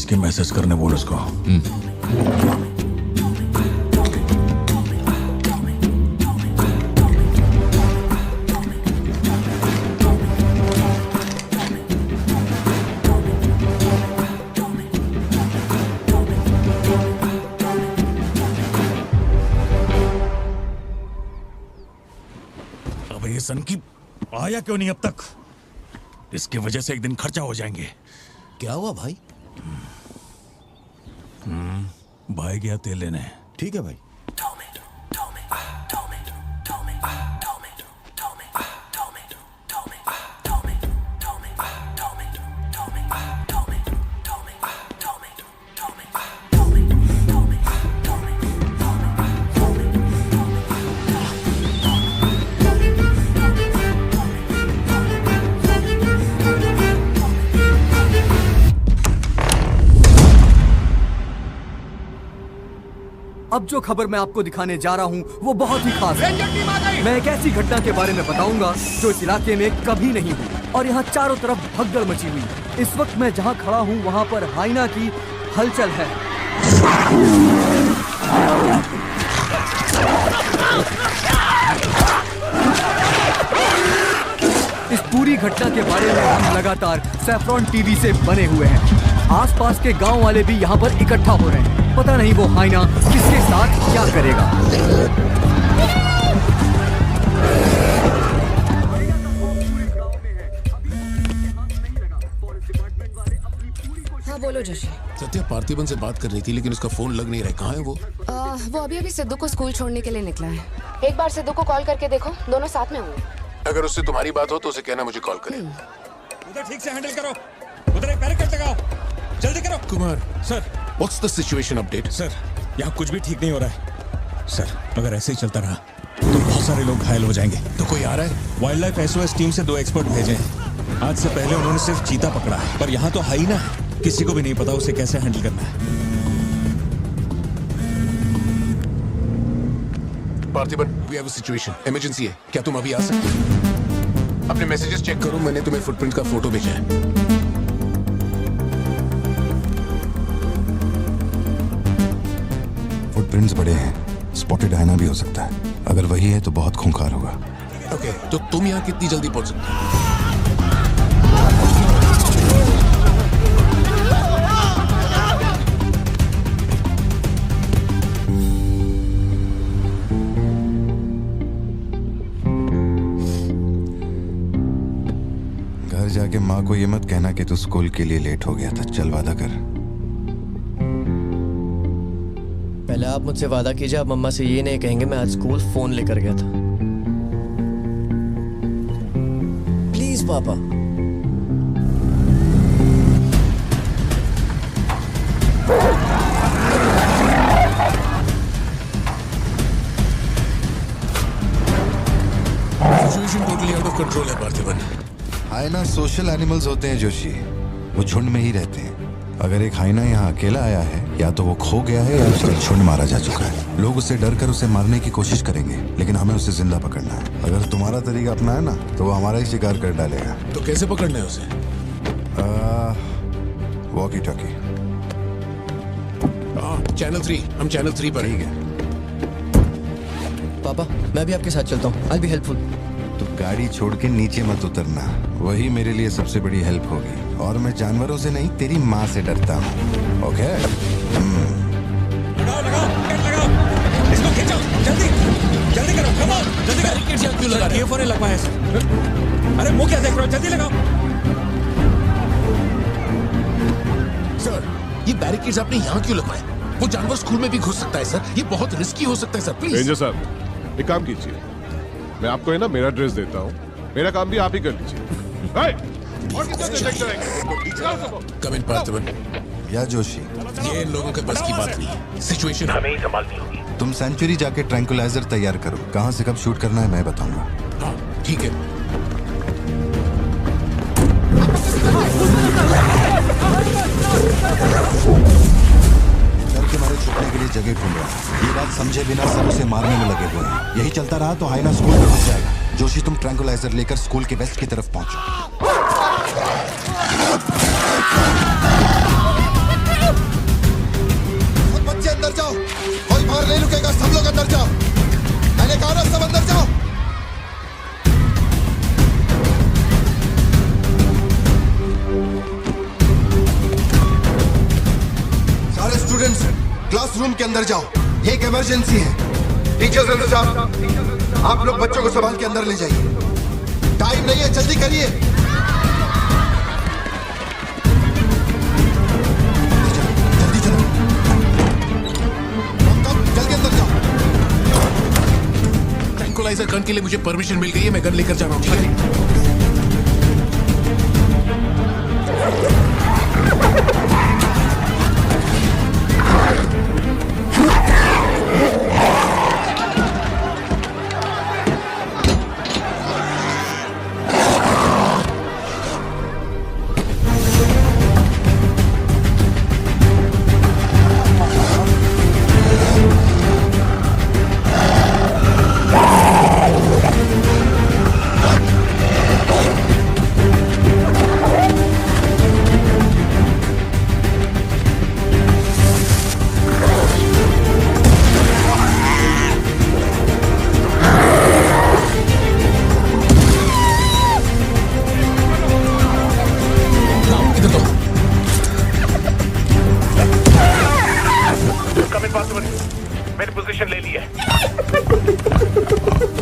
Police की message करने बोल उसको। अब ये सन की आया क्यों नहीं अब तक? इसकी वजह से एक दिन खर्चा हो जाएंगे। क्या हुआ भाई? भाई गया तेल लेने। ठीक है भाई। अब जो खबर मैं आपको दिखाने जा रहा हूँ वो बहुत ही खास है। मैं एक ऐसी घटना के बारे में बताऊंगा जो इस इलाके में कभी नहीं हुई और यहाँ चारों तरफ भगदड़ मची हुई। इस वक्त मैं जहाँ खड़ा हूँ वहाँ पर हाइना की हलचल है। इस पूरी घटना के बारे में हम लगातार सैफ्रॉन टीवी से बने हुए हैं। आसपास के गांव वाले भी यहाँ पर इकट्ठा हो रहे हैं। पता नहीं वो हाइना किसके साथ क्या करेगा। हाँ बोलो जोशी। सत्या पार्थिबन से बात कर रही थी लेकिन उसका फोन लग नहीं रहा है। कहाँ है वो? वो अभी सिद्धू को स्कूल छोड़ने के लिए निकला है। एक बार सिद्धू को कॉल करके देखो, दोनों साथ में होंगे। अगर उससे तुम्हारी बात हो तो उसे कहना मुझे कॉल करे। उधर ठीक से हैंडल करो, उधर एक बैरिकेड लगाओ, जल्दी करो। Kumar sir. What's the situation update? Sir यहाँ कुछ भी ठीक नहीं हो रहा है सर। अगर ऐसे ही चलता रहा तो बहुत सारे लोग घायल हो जाएंगे। तो कोई आ रहा है? वाइल्ड लाइफ एसओएस टीम से 2 एक्सपर्ट भेजे हैं। आज से पहले उन्होंने सिर्फ चीता पकड़ा है, पर यहाँ तो हाइना है। किसी को भी नहीं पता उसे कैसे हैंडल करना है। Parthiban, we have a situation, emergency है। क्या तुम अभी आ सकते हो? अपने मैसेजेस चेक करो, मैंने तुम्हें फुटप्रिंट का फोटो भेजा है। फुटप्रिंट्स बड़े हैं, स्पॉटेड हाइना भी हो सकता है। अगर वही है तो बहुत खूंखार होगा। ओके, तो तुम यहाँ कितनी जल्दी पहुंच सकते हो? घर जाके माँ को ये मत कहना कि तू स्कूल के लिए लेट हो गया था। चल वादा कर। पहले आप मुझसे वादा कीजिए, आप मम्मा से ये नहीं कहेंगे मैं आज स्कूल फोन लेकर गया था। प्लीज पापा। Situation totally out of control है पार्थिबन। हाइना सोशल एनिमल्स होते हैं जोशी, वो झुंड में ही रहते हैं। अगर एक हाइना यहाँ अकेला आया है, या तो वो खो गया है या उसका झुंड मारा जा चुका है। लोग उससे डर कर उसे मारने की कोशिश करेंगे, लेकिन हमें उसे जिंदा पकड़ना है। अगर तुम्हारा तरीका अपना है ना तो वो हमारा ही शिकार कर डालेगा। तो कैसे पकड़ना है उसे? Walkie talkie. चैनल 3, हम चैनल 3 पर ठीक है। पापा मैं भी आपके साथ चलता हूँ, आई बी हेल्पफुल। तो गाड़ी छोड़ के नीचे मत उतरना, वही मेरे लिए सबसे बड़ी हेल्प होगी। और मैं जानवरों से नहीं, तेरी माँ से डरता हूँ। ओके? लगाओ लगाओ, लगाओ, इसको खींचो, जल्दी जल्दी करो, कम ऑन, जल्दी करो। बैरिकेड्स यहाँ क्यों लगा रहे हो? ये लगवाया सर। अरे मुंह क्या देख रहे हो, जल्दी लगाओ। सर, ये बैरिकेड्स आपने यहाँ क्यों लगवाए? वो जानवर स्कूल में भी घुस सकता है सर, ये बहुत रिस्की हो सकता है सर, प्लीज। रेंजर साहब, एक काम कीजिए, मैं आपको है ना मेरा ड्रेस देता हूँ, मेरा काम भी आप ही कर लीजिए। और कितना देर तक करेंगे? कम इन पार्थिबन। या जोशी, ये इन लोगों के बस की बात नहीं है। सिचुएशन हमें ही संभालनी होगी। तुम सेंचुरी जाके ट्रैंकुलाइजर तैयार करो। कहाँ से कब शूट करना है मैं बताऊंगा। हाँ ठीक है। डर के मारे छुपने के लिए जगह ढूंढ रहा है। ये बात समझे बिना सब उसे मारने में लगे हुए हैं। यही चलता रहा तो हाइना स्कूल में घुस जाएगा। जोशी, तुम ट्रैंकुलाइजर लेकर स्कूल के वेस्ट की तरफ पहुंचो। स्टूडेंट्स क्लासरूम के अंदर जाओ, एक इमरजेंसी है। टीचर्स अंदर जाओ, आप लोग बच्चों को संभाल के अंदर ले जाइए, टाइम नहीं है, जल्दी करिए। जल्दी चलो, जल्दी अंदर जाओ। ट्रैंकुलाइजर गन के लिए मुझे परमिशन मिल गई है, मैं गन लेकर जा रहा हूँ, ठीक है?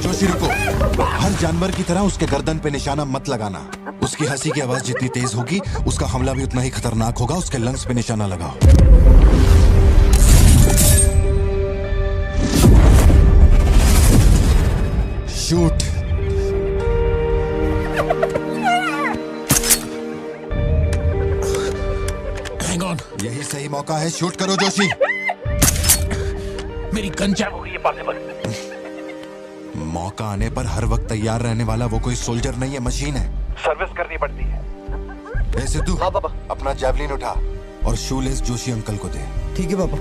जोशी रुको, हर जानवर की तरह उसके गर्दन पे निशाना मत लगाना। उसकी हंसी की आवाज जितनी तेज होगी उसका हमला भी उतना ही खतरनाक होगा। उसके लंग्स पे निशाना लगाओ। शूट। हैंग ऑन, यही सही मौका है, शूट करो जोशी। मेरी गन जैम हो गई है पार्थिबन। मौका आने पर हर वक्त तैयार रहने वाला वो कोई सोल्जर नहीं है, मशीन है। सर्विस करनी पड़ती है। ए सिद्धू, हाँ पापा। अपना जैवलिन उठा और शूलेस जोशी अंकल को दे। ठीक है पापा।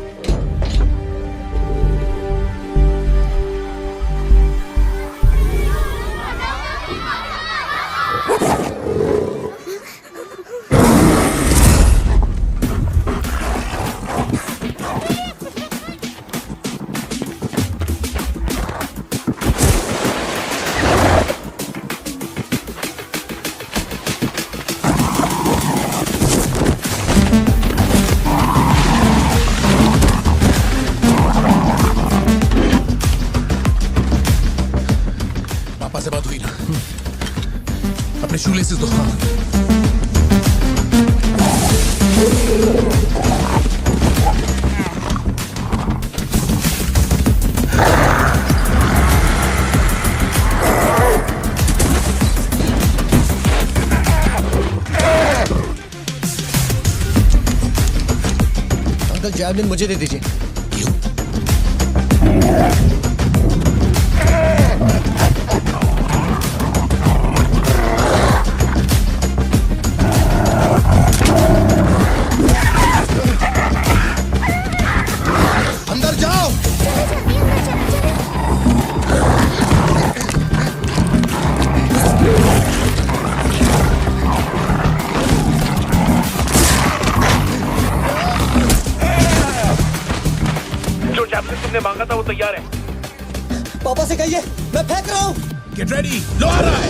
पापा से बात हुई ना? अपने शूलेसेस दो। अंकल जैवलिन मुझे दे दीजिए। क्यों? अंदर जाओ। जो जैवलिन तुमने मांगा था वो तैयार है। पापा से कहिए मैं फेंक रहा हूँ। गेट रेडी, लो आ रहा है।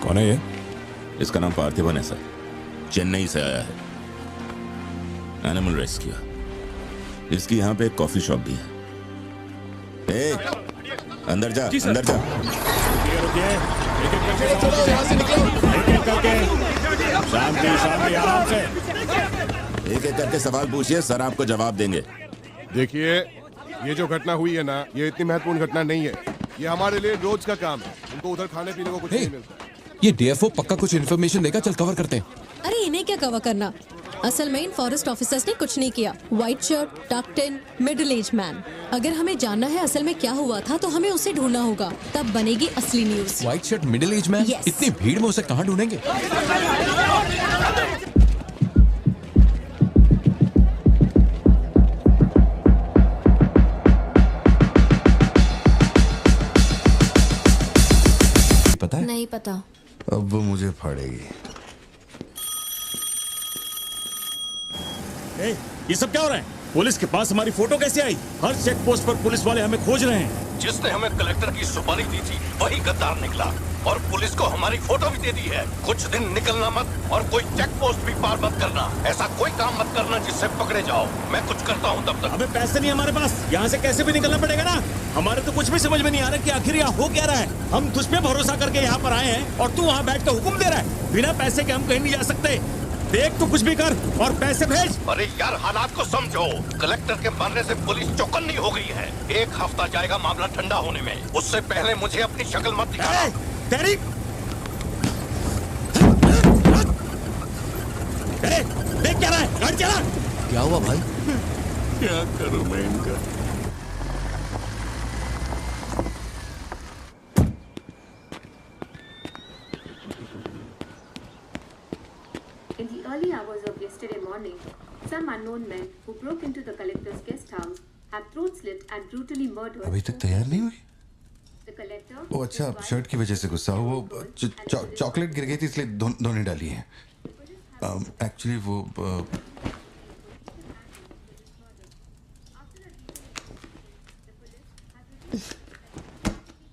कौन है ये? इसका नाम पार्थिबन है सर, चेन्नई से आया है। Animal rescue. इसकी यहाँ पे एक कॉफी शॉप भी है। ए, अंदर जा, अंदर जा। शांति, आराम से। एक एक करके सवाल पूछिए, सर आपको जवाब देंगे। देखिए, ये जो घटना हुई है ना, ये इतनी महत्वपूर्ण घटना नहीं है। ये हमारे लिए रोज का काम है। उनको उधर खाने पीने को कुछ नहीं मिलता। ये डीएफओ पक्का कुछ इन्फॉर्मेशन देगा, चल कवर करते हैं। अरे इन्हें क्या कवर करना, असल में इन फॉरेस्ट ऑफिसर्स ने कुछ नहीं किया। व्हाइट शर्ट, टक्ड इन, मिडिल एज मैन। अगर हमें जानना है असल में क्या हुआ था तो हमें उसे ढूंढना होगा, तब बनेगी असली news. White shirt, middle age man, Yes. इतनी भीड़ में उसे कहाँ ढूंढेंगे? पता है? नहीं पता। अब वो मुझे फाड़ेगी। ये सब क्या हो रहा है? पुलिस के पास हमारी फोटो कैसे आई? हर चेक पोस्ट पर पुलिस वाले हमें खोज रहे हैं। जिसने हमें कलेक्टर की सुपारी दी थी वही गद्दार निकला और पुलिस को हमारी फोटो भी दे दी है। कुछ दिन निकलना मत और कोई चेक पोस्ट भी पार मत करना। ऐसा कोई काम मत करना जिससे पकड़े जाओ। मैं कुछ करता हूँ तब तक। हमें पैसे नहीं हमारे पास, यहाँ से कैसे भी निकलना पड़ेगा ना। हमारे तो कुछ भी समझ में नहीं आ रहा कि आखिर यहाँ हो क्या रहा है। हम तुझ पे भरोसा करके यहाँ पर आए हैं और तू वहाँ बैठ कर हुक्म दे रहा है। बिना पैसे के हम कहीं नहीं जा सकते। देख तू कुछ भी कर और पैसे भेज। अरे यार, हालात को समझो। कलेक्टर के मरने से पुलिस चौकन्नी हो गई है। 1 हफ्ता जाएगा मामला ठंडा होने में। उससे पहले मुझे अपनी शक्ल मत दिखाना। तेरी देख क्या रहा है? गाड़ी चला। क्या हुआ भाई? क्या करूं मैं इनका? In the early hours of yesterday morning, some unknown men who broke into the collector's guest house have throat slit and brutally murdered. अभी तक तैयार नहीं हुई? The collector. ओ अच्छा, शर्ट की वजह से गुस्सा हो। वो चॉकलेट गिर गई थी इसलिए धोने डाली है। एक्चुअली वो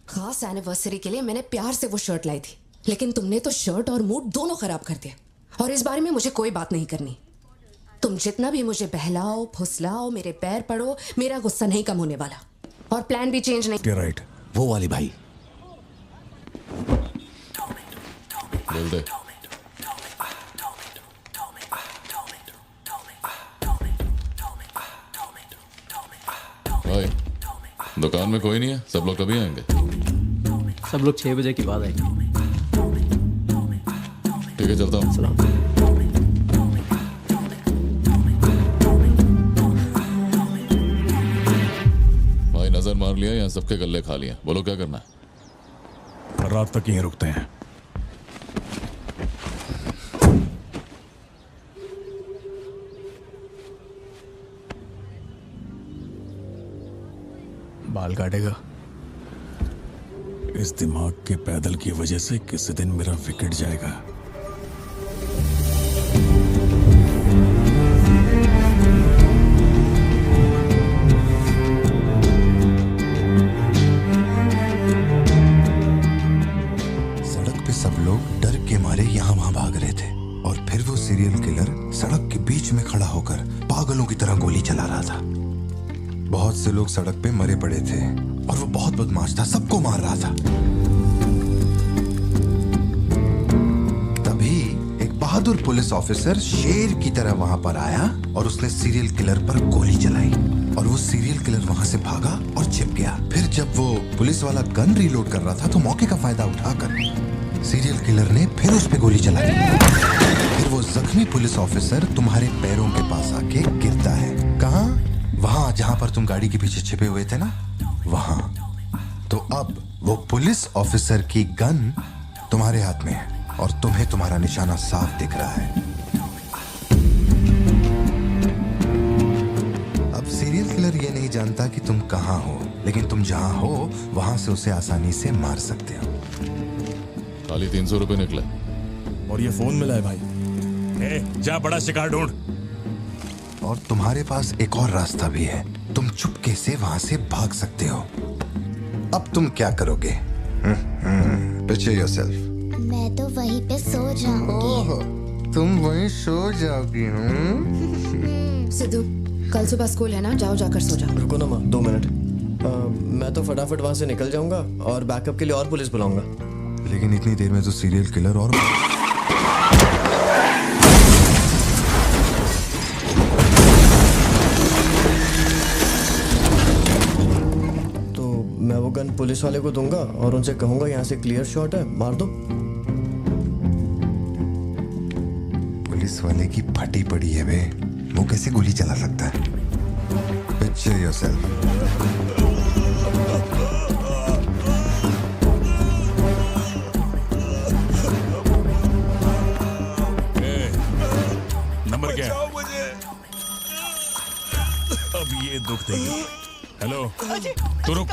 खास एनिवर्सरी के लिए मैंने प्यार से वो शर्ट लाई थी, लेकिन तुमने तो शर्ट और मूड दोनों खराब कर दिया। और इस बारे में मुझे कोई बात नहीं करनी। तुम जितना भी मुझे बहलाओ फुसलाओ, मेरे पैर पड़ो, मेरा गुस्सा नहीं कम होने वाला और प्लान भी चेंज नहीं। राइट, वो वाली भाई। बोल दे। भाई, दुकान में कोई नहीं है, सब लोग कभी आएंगे? सब लोग 6 बजे के बाद आएंगे। ठीक है, चलता हूँ। भाई नजर मार लिया, यहाँ सबके गल्ले खा लिया। बोलो क्या करना है? रात तक यहीं रुकते हैं। बाल काटेगा? इस दिमाग के पैदल की वजह से किसी दिन मेरा विकेट जाएगा। सड़क पे सब लोग डर के मारे यहाँ वहाँ भाग रहे थे और फिर वो सीरियल किलर सड़क के बीच में खड़ा होकर पागलों की तरह गोली चला रहा था। बहुत से लोग सड़क पे मरे पड़े थे और वो बहुत बदमाश था, सबको मार रहा था। तभी एक बहादुर पुलिस ऑफिसर शेर की तरह वहां पर आया और उसने सीरियल किलर पर गोली चलाई और वो सीरियल किलर वहां से भागा और छिप गया। फिर जब वो पुलिस वाला गन रीलोड कर रहा था तो मौके का फायदा उठाकर सीरियल किलर ने फिर उस पे गोली चलाई। फिर वो जख्मी पुलिस ऑफिसर तुम्हारे पैरों के पास आके गिरता है। कहाँ? वहां जहां पर तुम गाड़ी के पीछे छिपे हुए थे ना, वहां। तो अब वो पुलिस ऑफिसर की गन तुम्हारे हाथ में है और तुम्हें तुम्हारा निशाना साफ दिख रहा है। अब सीरियल किलर ये नहीं जानता कि तुम कहां हो, लेकिन तुम जहां हो वहां से उसे आसानी से मार सकते हो। खाली 300 रुपए निकले और ये फोन मिला है भाई। जा बड़ा शिकार ढूंढ। और तुम्हारे पास एक और रास्ता भी है, तुम चुपके से वहां से भाग सकते हो। अब तुम क्या करोगे? Picture yourself. मैं तो वहीं पे सो जाऊंगी। तुम वहीं सो जाओगी? सिद्धू, कल सुबह स्कूल है ना, जाओ जाकर सो जाओ। रुको ना माँ, 2 मिनट। मैं तो फटाफट वहां से निकल जाऊंगा और बैकअप के लिए और पुलिस बुलाऊंगा। लेकिन इतनी देर में तो सीरियल किलर और तो मैं वो गन पुलिस वाले को दूंगा और उनसे कहूंगा यहाँ से क्लियर शॉट है, मार दो। पुलिस वाले की फटी पड़ी है बे, वो कैसे गोली चला सकता है? Picture yourself. नंबर क्या है? अब ये दुख देगी। हेलो, तू रुक,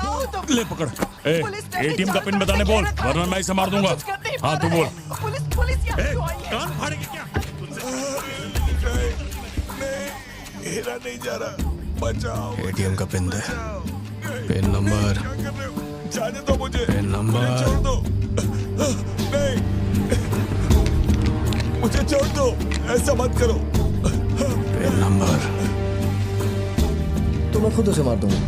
ले पकड़। एटीएम का पिन बताने बोल, वरना मैं इसे मार दूंगा। हाँ तू बोल। कान फाड़ेगी क्या? मेरा नहीं जा रहा, बचाओ। एटीएम का पिन दे। Pin number. जाने दो मुझे। Pin number. छोड़ दो। नहीं, मुझे छोड़ दो, ऐसा मत करो। Pin number. तो मैं खुद उसे मार दूंगा।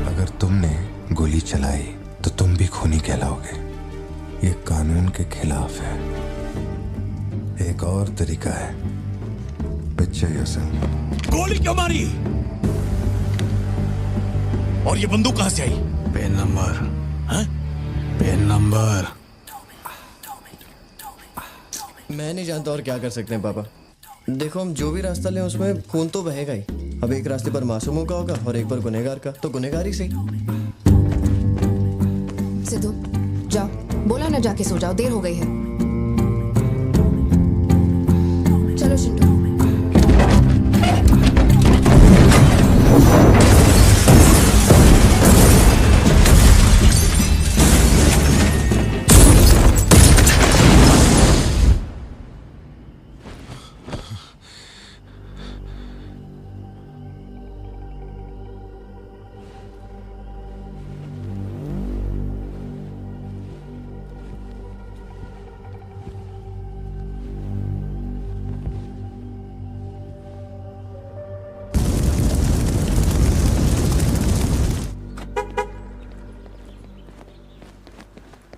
अगर तुमने गोली चलाई तो तुम भी खूनी कहलाओगे। ये कानून के खिलाफ है। एक और तरीका है। Picture yourself. गोली क्यों मारी? और ये बंदूक कहां से आई? Pin number. हाँ? Pin number. मैं नहीं जानता और क्या कर सकते हैं पापा। देखो हम जो भी रास्ता लें उसमें खून तो बहेगा ही। अब एक रास्ते पर मासूमों का होगा और एक पर गुनहगार का, तो गुनहगार ही सही। सिद्धू जाओ, बोला ना जाके सो जाओ, देर हो गई है। चलो चिंटू।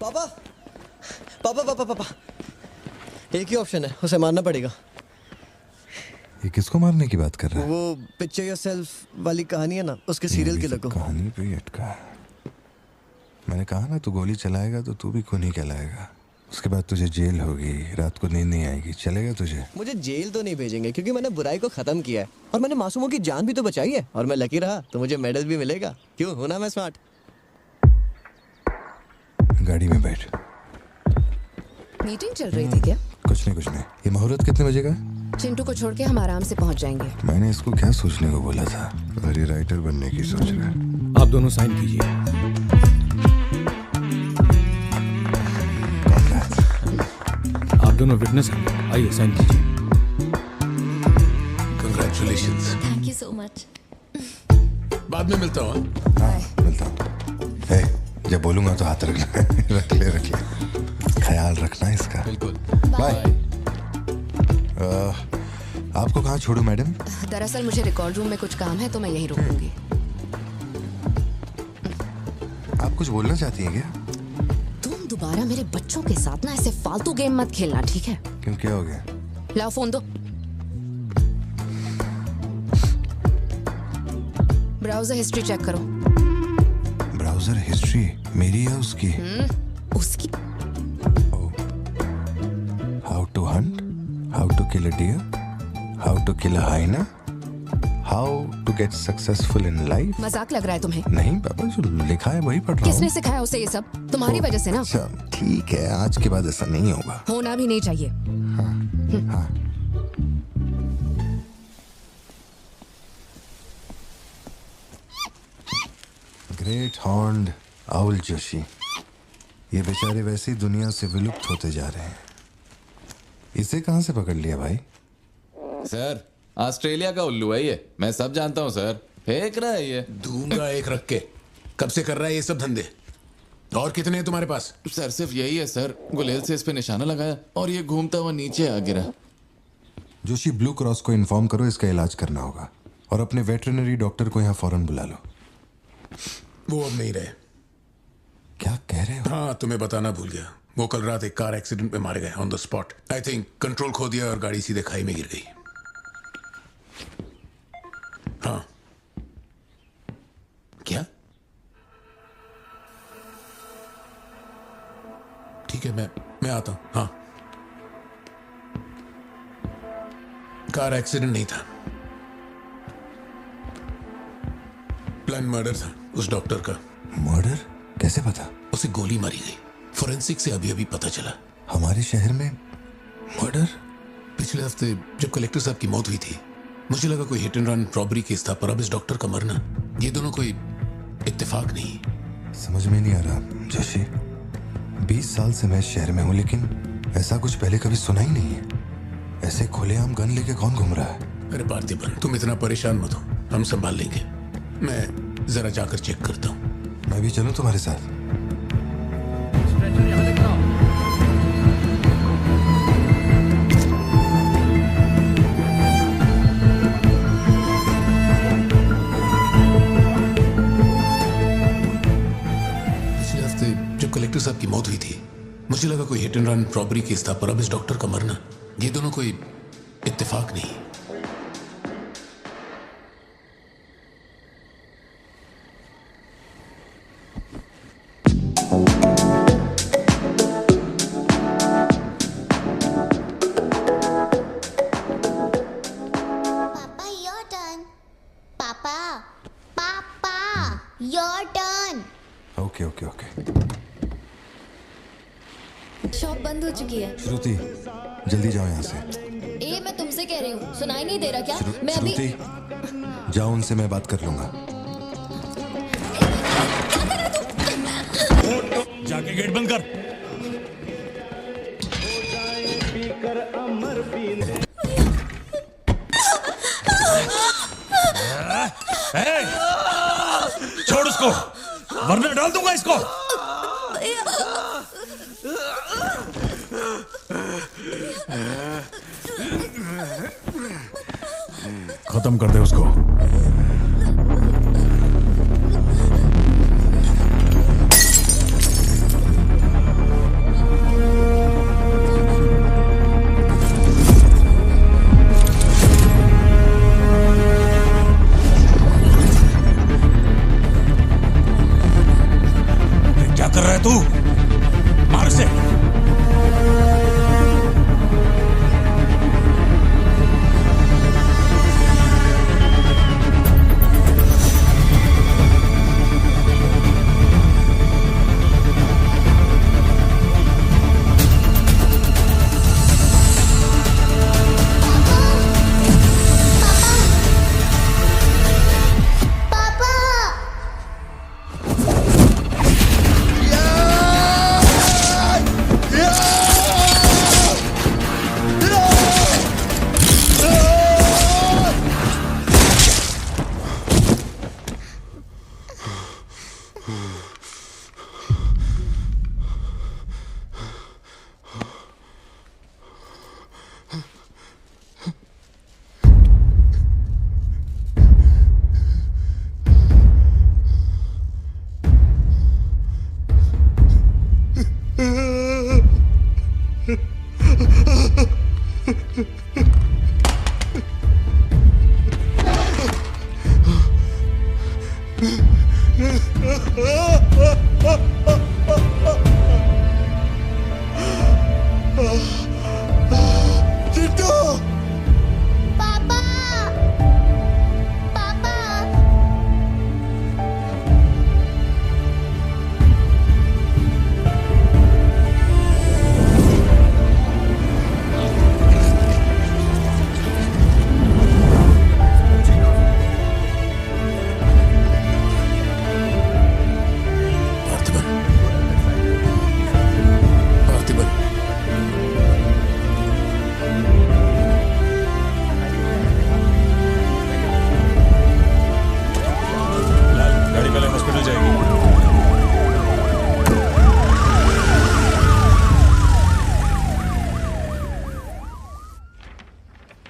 पापा पापा पापा पापा, एक ही ऑप्शन है, उसे मारना पड़ेगा। ये किसको मारने की बात कर रहा है? वो पिक्चर योरसेल्फ वाली कहानी है ना, उसके सीरियल किलर को। कहानी पे ही अटका है। मैंने कहा ना तू गोली चलाएगा तो तू भी खूनी कहलाएगा। उसके बाद तुझे जेल होगी, रात को नींद नहीं आएगी। चलेगा तुझे? मुझे जेल तो नहीं भेजेंगे क्योंकि मैंने बुराई को खत्म किया है और मैंने मासूमों की जान भी तो बचाई है और मैं लकी रहा तो मुझे मेडल भी मिलेगा। क्यों, हूं ना मैं स्मार्ट? गाड़ी में बैठ। मीटिंग चल रही थी क्या? कुछ नहीं। ये मुहूर्त कितने बजे का? चिंटू को छोड़ के हम आराम से पहुंच जाएंगे। मैंने इसको क्या सोचने को बोला था? और ये राइटर बनने की सोच रहा है। आप दोनों साइन कीजिए। आप दोनों विटनेस हैं, आइए साइन कीजिए। Congratulations. Thank you so much. बाद में मिलता हूँ। हाँ, मिलता हूँ। जब बोलूंगा तो हाथ रखना। रख ले। ख्याल रखना इसका। बिल्कुल। बाय। आपको कहाँ छोड़ूं मैडम? दरअसल मुझे रिकॉर्ड रूम में कुछ काम है तो मैं यहीं रुकूंगी। आप कुछ बोलना चाहती हैं क्या? तुम दोबारा मेरे बच्चों के साथ ना ऐसे फालतू गेम मत खेलना, ठीक है? क्यों, क्या हो गया? लाओ फोन दो। ब्राउजर हिस्ट्री चेक करो। ब्राउजर हिस्ट्री मेरी या उसकी? उसकी। How to hunt, how to kill a deer, how to kill a hyena, how to get successful in life. मजाक लग रहा है तुम्हें? नहीं पापा, जो लिखा है वही पढ़ रहा हूँ। किसने सिखाया उसे ये सब? तुम्हारी वजह से ना। अच्छा ठीक है, आज के बाद ऐसा नहीं होगा। होना भी नहीं चाहिए। हाँ। ग्रेट हॉर्न्ड आउल जोशी, ये बेचारे वैसी दुनिया से विलुप्त होते जा रहे हैं। इसे कहां से पकड़ लिया भाई? सर ऑस्ट्रेलिया का उल्लू है ये, मैं सब जानता हूँ सर। फेंक रहा है ये। दूंगा एक रख के। कब से कर रहा है ये सब धंधे? और कितने हैं तुम्हारे पास? सर सिर्फ यही है सर, गुलेल से इस पे निशाना लगाया और ये घूमता हुआ नीचे आ गिरा। जोशी, ब्लू क्रॉस को इन्फॉर्म करो, इसका इलाज करना होगा। और अपने वेटरनरी डॉक्टर को यहाँ फौरन बुला लो। वो अब नहीं रहे। क्या कह रहे हो? हाँ, तुम्हें बताना भूल गया। वो कल रात एक कार एक्सीडेंट में मारे गए on the spot. I think control खो दिया और गाड़ी सीधे खाई में गिर गई। हाँ। क्या? ठीक है, मैं आता हूं। हाँ। कार एक्सीडेंट नहीं था, प्लान मर्डर था उस डॉक्टर का। मर्डर? कैसे पता? उसे गोली मारी गई। फोरेंसिक से अभी अभी पता चला। हमारे शहर में मर्डर? पिछले हफ्ते जब कलेक्टर साहब की मौत हुई थी, मुझे लगा कोई hit and run robbery case था, पर अब इस डॉक्टर का मरना, ये दोनों कोई इत्तेफाक नहीं। समझ में नहीं आ रहा जोशी। 20 साल से मैं शहर में हूँ, लेकिन ऐसा कुछ पहले कभी सुना ही नहीं है। ऐसे खुलेआम गन लेके कौन घूम रहा है? अरे पार्थिबन, तुम इतना परेशान मत हो, हम संभाल लेंगे। मैं जरा जाकर चेक करता हूँ। मैं भी चलूं तुम्हारे साथ? पिछले हफ्ते जब कलेक्टर साहब की मौत हुई थी, मुझे लगा कोई hit and run robbery case था, पर अब इस डॉक्टर का मरना, ये दोनों कोई इत्तेफाक नहीं। Your turn. Okay okay okay. Shop बंद हो चुकी है। श्रुति, जल्दी जाओ यहाँ से। ए, मैं तुमसे कह रही हूँ, सुनाई नहीं दे रहा क्या? मैं अभी श्रुति, जाओ, उनसे मैं बात कर लूंगा। जाके गेट बंद कर। छोड़ उसको, वरना डाल दूंगा इसको। खत्म कर दे उसको। क्या कर रहा है तू? मार से।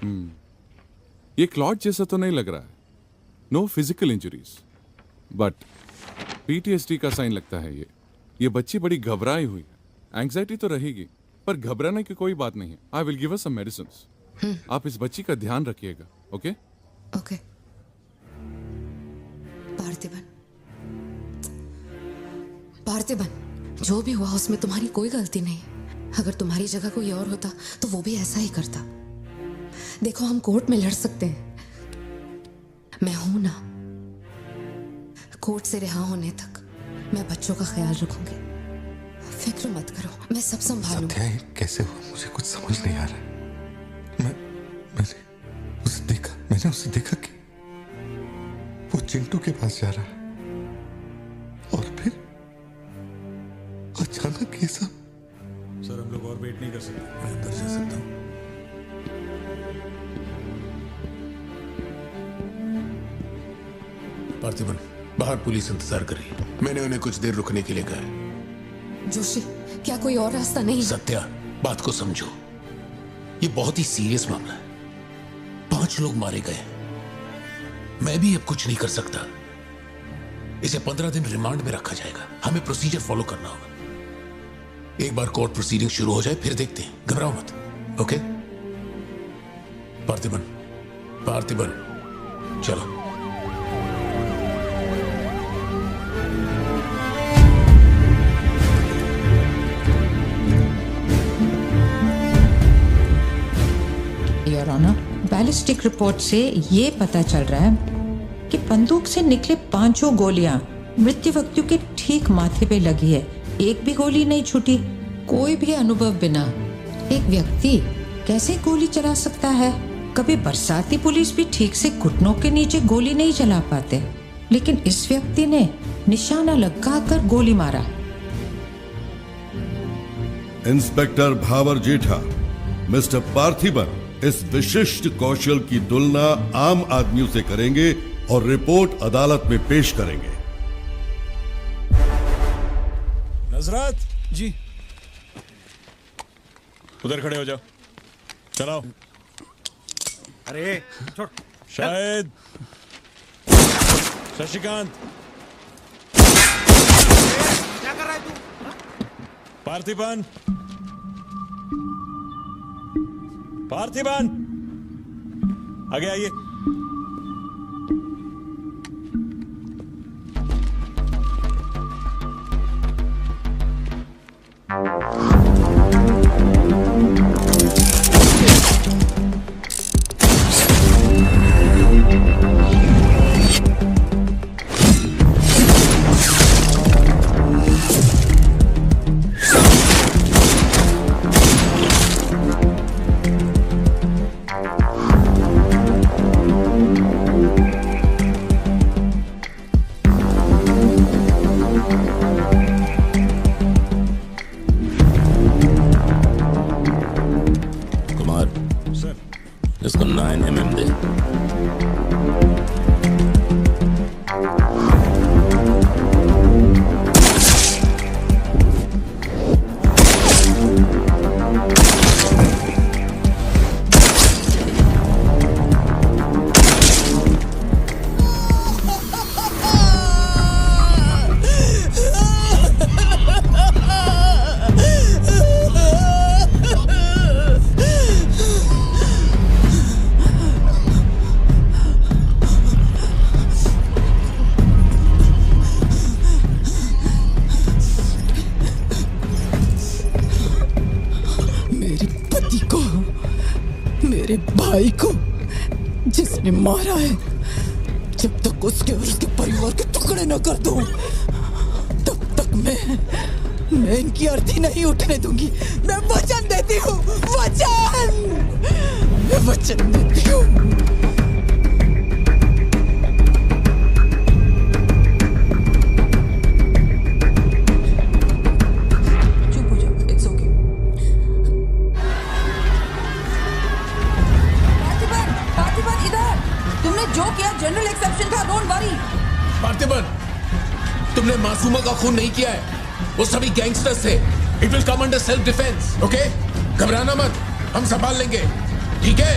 ये क्लॉट जैसा तो नहीं लग रहा है. No physical injuries, but PTSD का साइन लगता है ये बच्ची बड़ी घबराई हुई है. एंग्जाइटी तो रहेगी, पर घबराने की कोई बात नहीं है. I will give her some medicines. आप इस बच्ची का ध्यान रखिएगा. Okay okay. पार्थिबन, जो भी हुआ उसमें तुम्हारी कोई गलती नहीं. अगर तुम्हारी जगह कोई और होता तो वो भी ऐसा ही करता. देखो, हम कोर्ट में लड़ सकते हैं, मैं हूं ना. कोर्ट से रिहा होने तक मैं बच्चों का ख्याल रखूंगी. फिक्र मत करो, मैं सब संभालूंगी. कैसे हुआ मुझे कुछ समझ नहीं आ रहा. मैंने उसे देखा कि वो चिंटू के पास जा रहा है और फिर अचानक ये सब. सर, हम लोग और वेट नहीं कर सकते. मैं अंदर जा सकता हूँ? पार्थिबन, बाहर पुलिस इंतजार कर रही है. मैंने उन्हें कुछ देर रुकने के लिए कहा है. जोशी, क्या कोई और रास्ता नहीं? सत्या, बात को समझो. ये बहुत ही सीरियस मामला है. 5 लोग मारे गए. मैं भी अब कुछ नहीं कर सकता. इसे 15 दिन रिमांड में रखा जाएगा. हमें प्रोसीजर फॉलो करना होगा. एक बार कोर्ट प्रोसीडिंग शुरू हो जाए फिर देखते हैं. घबराओ मत. ओके? पार्थिबन, चलो. योर ऑनर, बैलिस्टिक रिपोर्ट से ये पता चल रहा है कि बंदूक से निकले 5 गोलियां मृत्यु व्यक्ति के ठीक माथे पे लगी है. एक भी गोली नहीं छूटी. कोई भी अनुभव बिना एक व्यक्ति कैसे गोली चला सकता है? कभी बरसाती पुलिस भी ठीक से घुटनों के नीचे गोली नहीं चला पाते, लेकिन इस व्यक्ति ने निशाना लगाकर गोली मारा. इंस्पेक्टर भावर जेठा, मिस्टर पार्थिबन इस विशिष्ट कौशल की तुलना आम आदमियों से करेंगे और रिपोर्ट अदालत में पेश करेंगे. नजरत जी, उधर खड़े हो जाओ. चलाओ. अरे छोड़. शायद शशिकांत. क्या कर रहा है तू? पार्थिबन, आगे आइए. इसको 9mm दे. मेरे भाई को जिसने मारा है, जब तक उसके और उसके परिवार के टुकड़े न कर दूं, तब तक मैं इनकी अर्थी नहीं उठने दूंगी. मैं वचन देती हूँ. मैं वचन देती हूँ. जो किया जनरल एक्सेप्शन था. Don't worry. पार्थिबन, तुमने मासूमा का खून नहीं किया है. वो सभी गैंगस्टर्स थे. It will come under self defence. Okay? घबराना मत, हम संभाल लेंगे. ठीक है?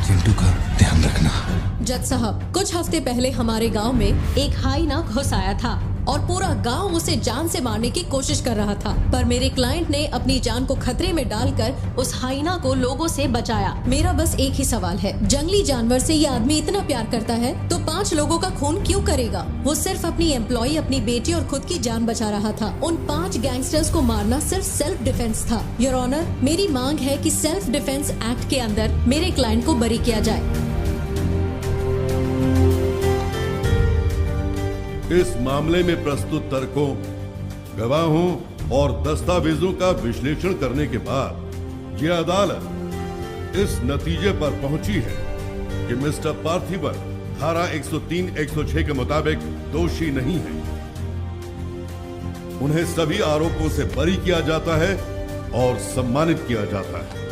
चिंटू का ध्यान रखना। जज साहब, कुछ हफ्ते पहले हमारे गांव में एक हाइना घुस आया था और पूरा गांव उसे जान से मारने की कोशिश कर रहा था, पर मेरे क्लाइंट ने अपनी जान को खतरे में डालकर उस हाइना को लोगों से बचाया। मेरा बस एक ही सवाल है, जंगली जानवर से ये आदमी इतना प्यार करता है तो 5 लोगों का खून क्यों करेगा? वो सिर्फ अपनी एम्प्लॉय, अपनी बेटी और खुद की जान बचा रहा था। उन 5 गैंगस्टर्स को मारना सिर्फ सेल्फ डिफेंस था। योर ऑनर, मेरी मांग है कि सेल्फ डिफेंस एक्ट के अंदर मेरे क्लाइंट को बरी किया जाए। इस मामले में प्रस्तुत तर्कों, गवाहों और दस्तावेजों का विश्लेषण करने के बाद यह अदालत इस नतीजे पर पहुंची है कि मिस्टर पार्थिबन धारा 103-106 के मुताबिक दोषी नहीं है। उन्हें सभी आरोपों से बरी किया जाता है और सम्मानित किया जाता है।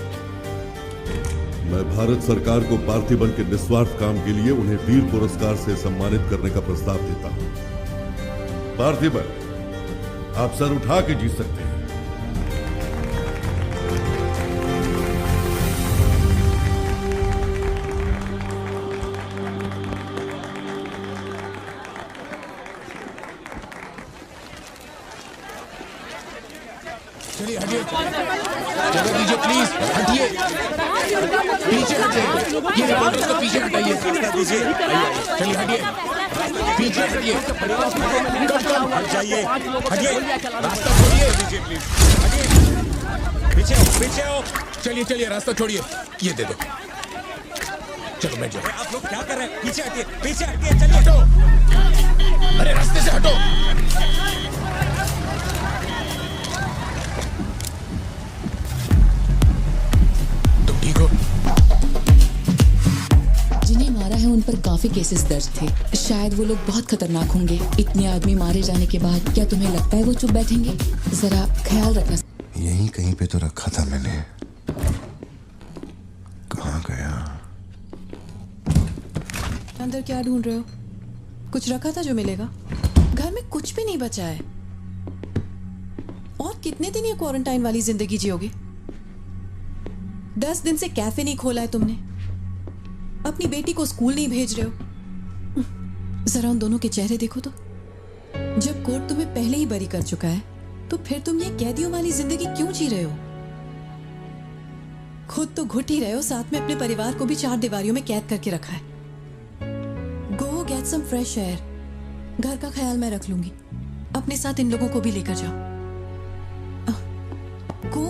मैं भारत सरकार को पार्थिबन के निस्वार्थ काम के लिए उन्हें वीर पुरस्कार से सम्मानित करने का प्रस्ताव देता हूं। पार्थिबन, आप सर उठा के जीत सकते हैं। चलिए हटिए, जगह दीजिए प्लीज, हटिए, पीछे हटिए, ये रिपोर्टर्स को पीछे हटाइए, चलिए हटिए, पीछे हटिए, हट जाइए, हटिए, रास्ता छोड़िए, दीजिए प्लीज, हटिए, पीछे आओ, चलिए चलिए, रास्ता छोड़िए, ये दे दो, चलो बैठ जाओ। आप लोग क्या कर रहे हैं? पीछे हटिए, चलिए, हटो, अरे रास्ते से हटो। जिन्हें मारा है उन पर काफी केसेस दर्ज थे। शायद वो लोग बहुत खतरनाक होंगे। इतने आदमी मारे जाने के बाद क्या तुम्हें लगता है वो चुप बैठेंगे? जरा ख्याल रखना। यहीं कहीं पे तो रखा था मैंने, कहाँ गया? अंदर क्या ढूंढ रहे हो? कुछ रखा था जो मिलेगा? घर में कुछ भी नहीं बचा है। और कितने दिन ये क्वारंटाइन वाली जिंदगी जियोगे? 10 दिन से कैफे नहीं खोला है तुमने, अपनी बेटी को स्कूल नहीं भेज रहे हो। जरा उन दोनों के चेहरे देखो तो। जब कोर्ट तुम्हें पहले ही बरी कर चुका है तो फिर तुम ये कैदियों वाली जिंदगी क्यों जी रहे हो? खुद तो घुट ही रहे हो, साथ में अपने परिवार को भी 4 दीवारियों में कैद करके रखा है। Go get some fresh air. घर का ख्याल मैं रख लूंगी। अपने साथ इन लोगों को भी लेकर जाओ। गो।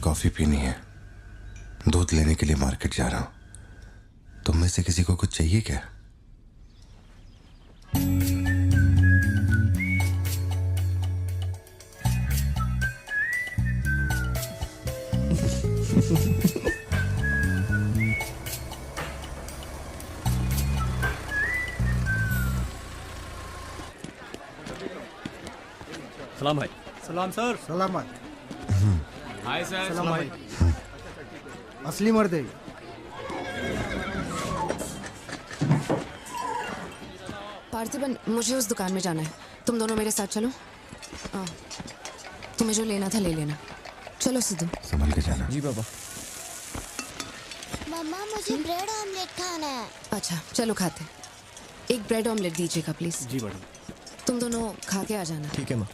कॉफी पीनी है, दूध लेने के लिए मार्केट जा रहा हूं। तुम में से किसी को कुछ चाहिए क्या? सलाम भाई। सलाम सर। सलाम भाई। Hi sir. सलाम भाई। असली मर्द है। पार्थिबन, मुझे उस दुकान में जाना है, तुम दोनों मेरे साथ चलो। तुम्हें जो लेना था ले लेना। चलो सिद्धू। संभल के जाना। जी पापा। मम्मा मुझे ब्रेड ऑमलेट खाना है। अच्छा चलो खाते। एक ब्रेड ऑमलेट दीजिएगा प्लीज। जी मैडम। तुम दोनों खा के आ जाना। ठीक है माँ।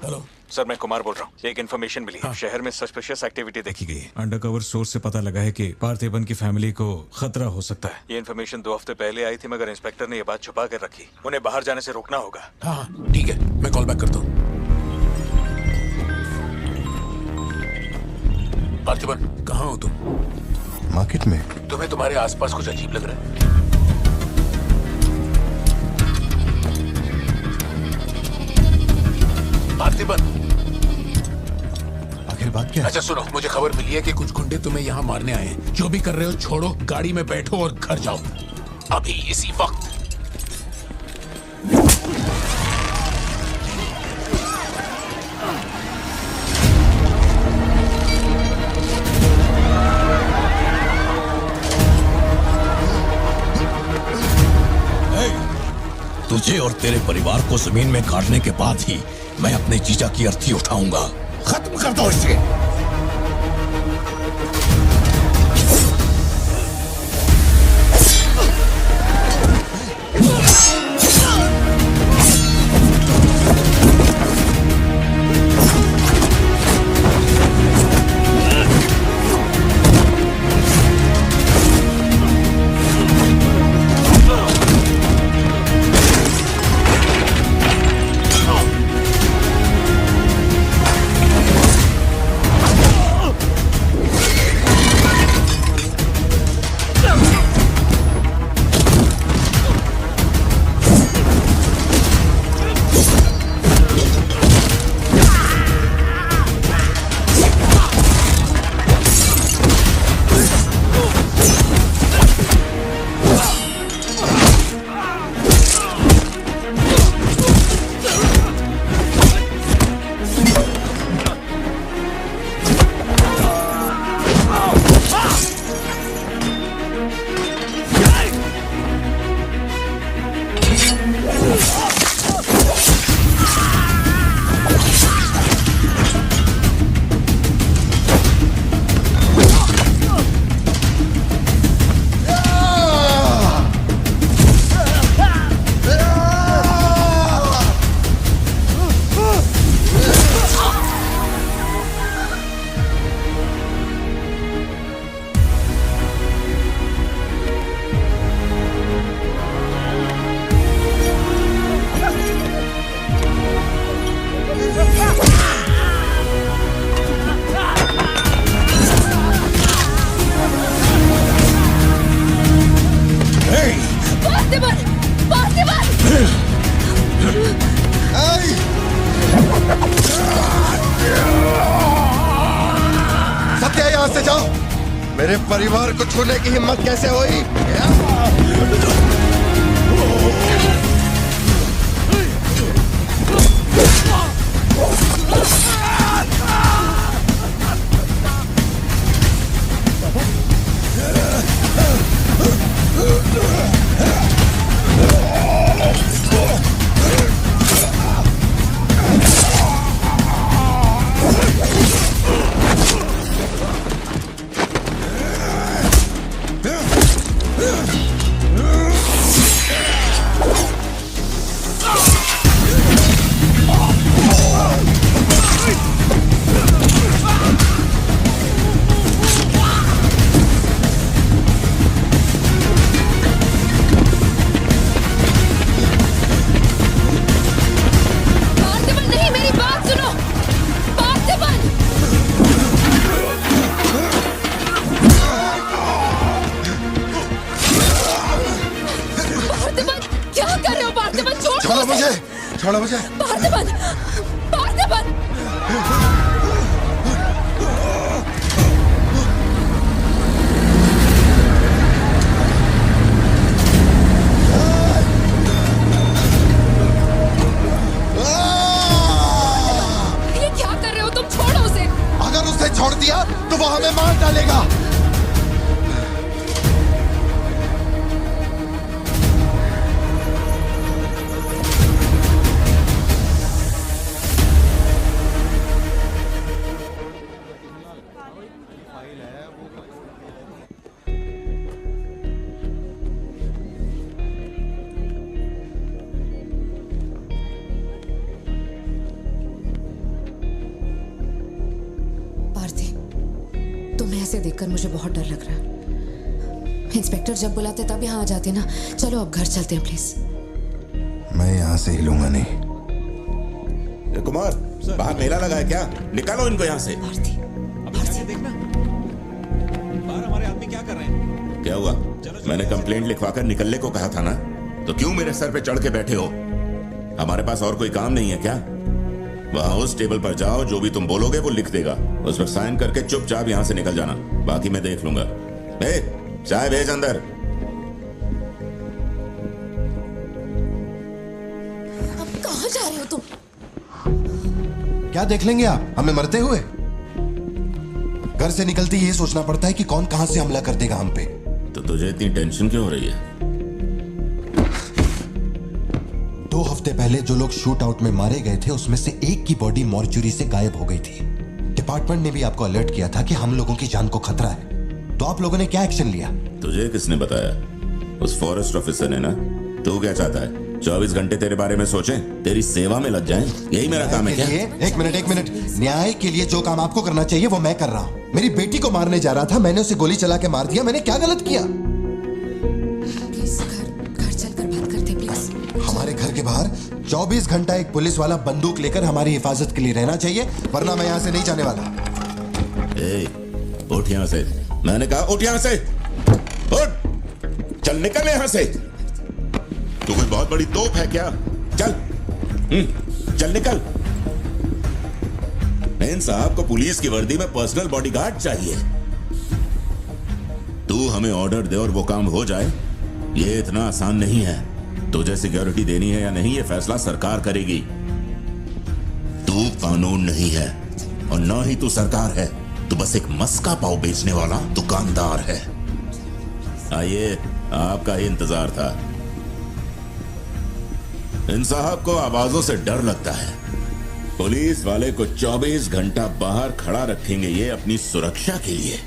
हेलो सर, मैं कुमार बोल रहा हूँ। एक इन्फॉर्मेशन मिली है। शहर में सस्पिशियस एक्टिविटी देखी गई है। अंडरकवर सोर्स से पता लगा है कि पार्थिबन की फैमिली को खतरा हो सकता है। ये इन्फॉर्मेशन 2 हफ्ते पहले आई थी, मगर इंस्पेक्टर ने ये बात छुपा कर रखी। उन्हें बाहर जाने से रोकना होगा। हाँ ठीक है, मैं कॉल बैक करता हूँ। पार्थिबन, कहाँ हो तुम? मार्केट में। तुम्हें तुम्हारे आसपास कुछ अजीब लग रहा है? पार्थिबन, आखिर बात क्या है? अच्छा सुनो, मुझे खबर मिली है कि कुछ गुंडे तुम्हें यहाँ मारने आए हैं। जो भी कर रहे हो छोड़ो, गाड़ी में बैठो और घर जाओ अभी इसी वक्त। तुझे और तेरे परिवार को जमीन में गाड़ने के बाद ही मैं अपने जीजा की अर्थी उठाऊंगा। खत्म कर दो इसे। सत्या, यहाँ से जाओ। मेरे परिवार को छूने की हिम्मत कैसे हुई? छोड़ो मुझे। पार्थिबन! पार्थिबन! ये क्या कर रहे हो तुम? छोड़ो उसे। अगर उसे छोड़ दिया तो वो हमें मार डालेगा। तुम्हें ऐसे देखकर मुझे बहुत डर लग रहा है। इंस्पेक्टर जब बुलाते तब यहाँ आ जाते ना। चलो अब घर चलते हैं प्लीज। मैं यहाँ से हिलूंगा नहीं। कुमार, बाहर मेला लगा है क्या? निकालो इनको यहाँ से। देखना बाहर हमारे आदमी क्या कर रहे हैं। क्या हुआ? मैंने कंप्लेंट लिखवाकर निकलने को कहा था ना, तो क्यों मेरे सर पे चढ़ के बैठे हो? हमारे पास और कोई काम नहीं है क्या? वहां उस टेबल पर जाओ, जो भी तुम बोलोगे वो लिख देगा। उस पर साइन करके चुपचाप यहाँ से निकल जाना, बाकी मैं देख लूंगा। चाय भेज अंदर। अब कहाँ जा रहे हो तुम? क्या देख लेंगे आप हमें मरते हुए? घर से निकलते ये सोचना पड़ता है कि कौन कहां से हमला कर देगा हम पे। तो तुझे इतनी टेंशन क्यों हो रही है? हफ्ते पहले जो लोग शूट आउट में मारे गए थे उसमें से एक की बॉडी मॉर्चुरी से गायब हो गई थी। डिपार्टमेंट ने भी आपको अलर्ट किया था कि हम लोगों की जान को खतरा है, तो आप लोगों ने क्या एक्शन लिया? तुझे किसने बताया? उस फॉरेस्ट ऑफिसर ने ना। तू क्या चाहता है? 24 घंटे तेरे बारे में सोचें, तेरी सेवा में लग जाएं? यही मेरा काम है क्या? एक मिनट। न्याय के लिए जो काम आपको करना चाहिए वो मैं कर रहा हूँ। मेरी बेटी को मारने जा रहा था, मैंने उसे गोली चला के मार दिया। मैंने क्या गलत किया? प्लीज घर चलकर बात करते प्लीज। हमारे घर के बाहर 24 घंटा एक पुलिस वाला बंदूक लेकर हमारी हिफाजत के लिए रहना चाहिए, वरना मैं यहाँ से नहीं जाने वाला। उठ यहाँ से, मैंने कहा उठ यहाँ से। उठ, चल निकल यहाँ से। तू कोई बहुत बड़ी तोप है क्या? चल निकल। इन साहब को पुलिस की वर्दी में पर्सनल बॉडीगार्ड चाहिए। तू हमें ऑर्डर दे और वो काम हो जाए, ये इतना आसान नहीं है। तुझे सिक्योरिटी देनी है या नहीं, ये फैसला सरकार करेगी। तू कानून नहीं है और ना ही तू सरकार है, तू बस एक मस्का पाव बेचने वाला दुकानदार है। आइए, आपका ही इंतजार था। इन साहब को आवाजों से डर लगता है। पुलिस वाले को 24 घंटा बाहर खड़ा रखेंगे ये अपनी सुरक्षा के लिए,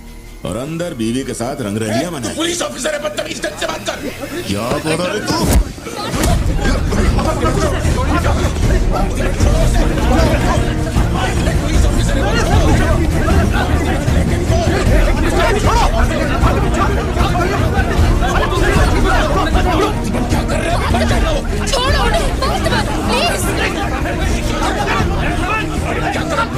और अंदर बीवी के साथ रंगरलियां मनाएंगे। पुलिस ऑफिसर है, बदतमीज ढंग से बात कर। क्या बोल रहा है तू? क्या कर रहे हो? छोड़ो उन्हें, प्लीज। क्या कर रहा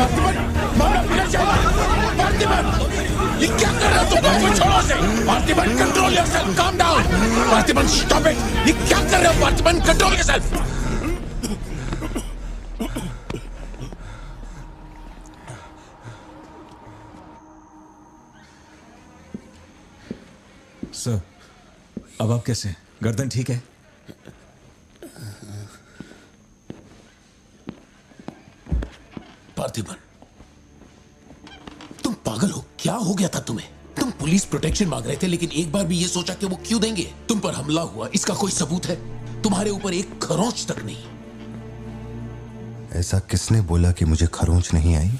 ये क्या कर रहा तुम? छोड़ो से। Parthiban, control yourself, calm down. Parthiban, stop it. ये क्या कर रहे हो पार्थिबन? Control yourself. सर, अब आप कैसे? गर्दन ठीक है? पार्थिबन, तुम पागल हो? क्या हो गया था तुम्हें? तुम पुलिस प्रोटेक्शन मांग रहे थे, लेकिन एक बार भी ये सोचा कि वो क्यों देंगे? तुम पर हमला हुआ, इसका कोई सबूत है? तुम्हारे ऊपर एक खरोंच तक नहीं। ऐसा किसने बोला कि मुझे खरोंच नहीं आई?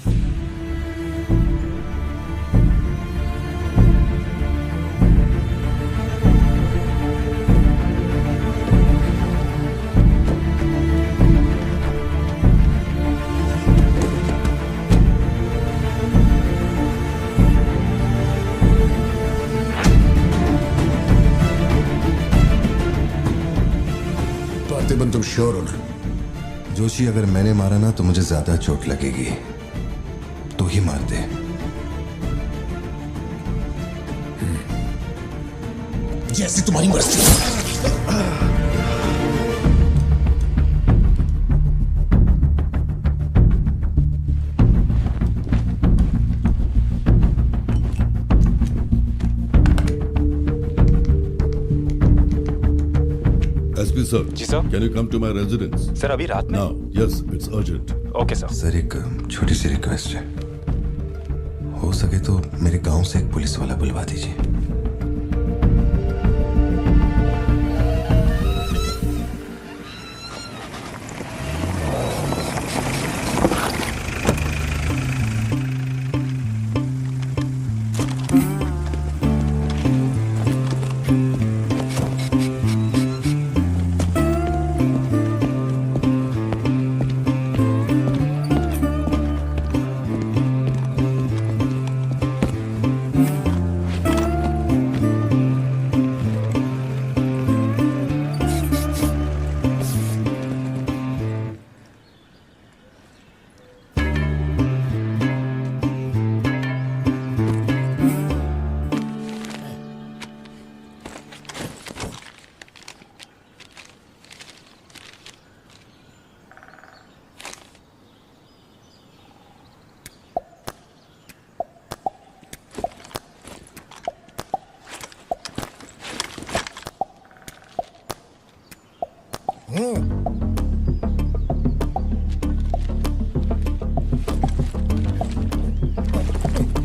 तुम श्योर हो ना? जोशी, अगर मैंने मारा ना तो मुझे ज्यादा चोट लगेगी, तो ही मार दे। जैसे तुम्हारी मर्जी। SP sir. जी sir. Can you come to my residence? Sir, अभी रात में? Now, yes, it's urgent. Okay sir. Sir, एक छोटी सी रिक्वेस्ट है, हो सके तो मेरे गांव से एक पुलिस वाला बुलवा दीजिए।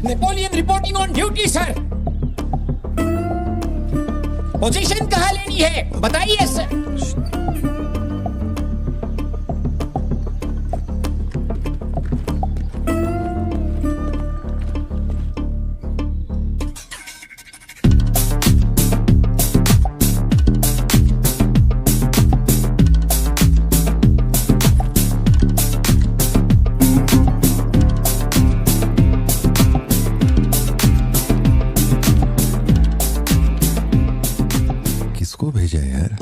Napoleon reporting on duty sir. Position कहाँ लेनी है बताइए सर।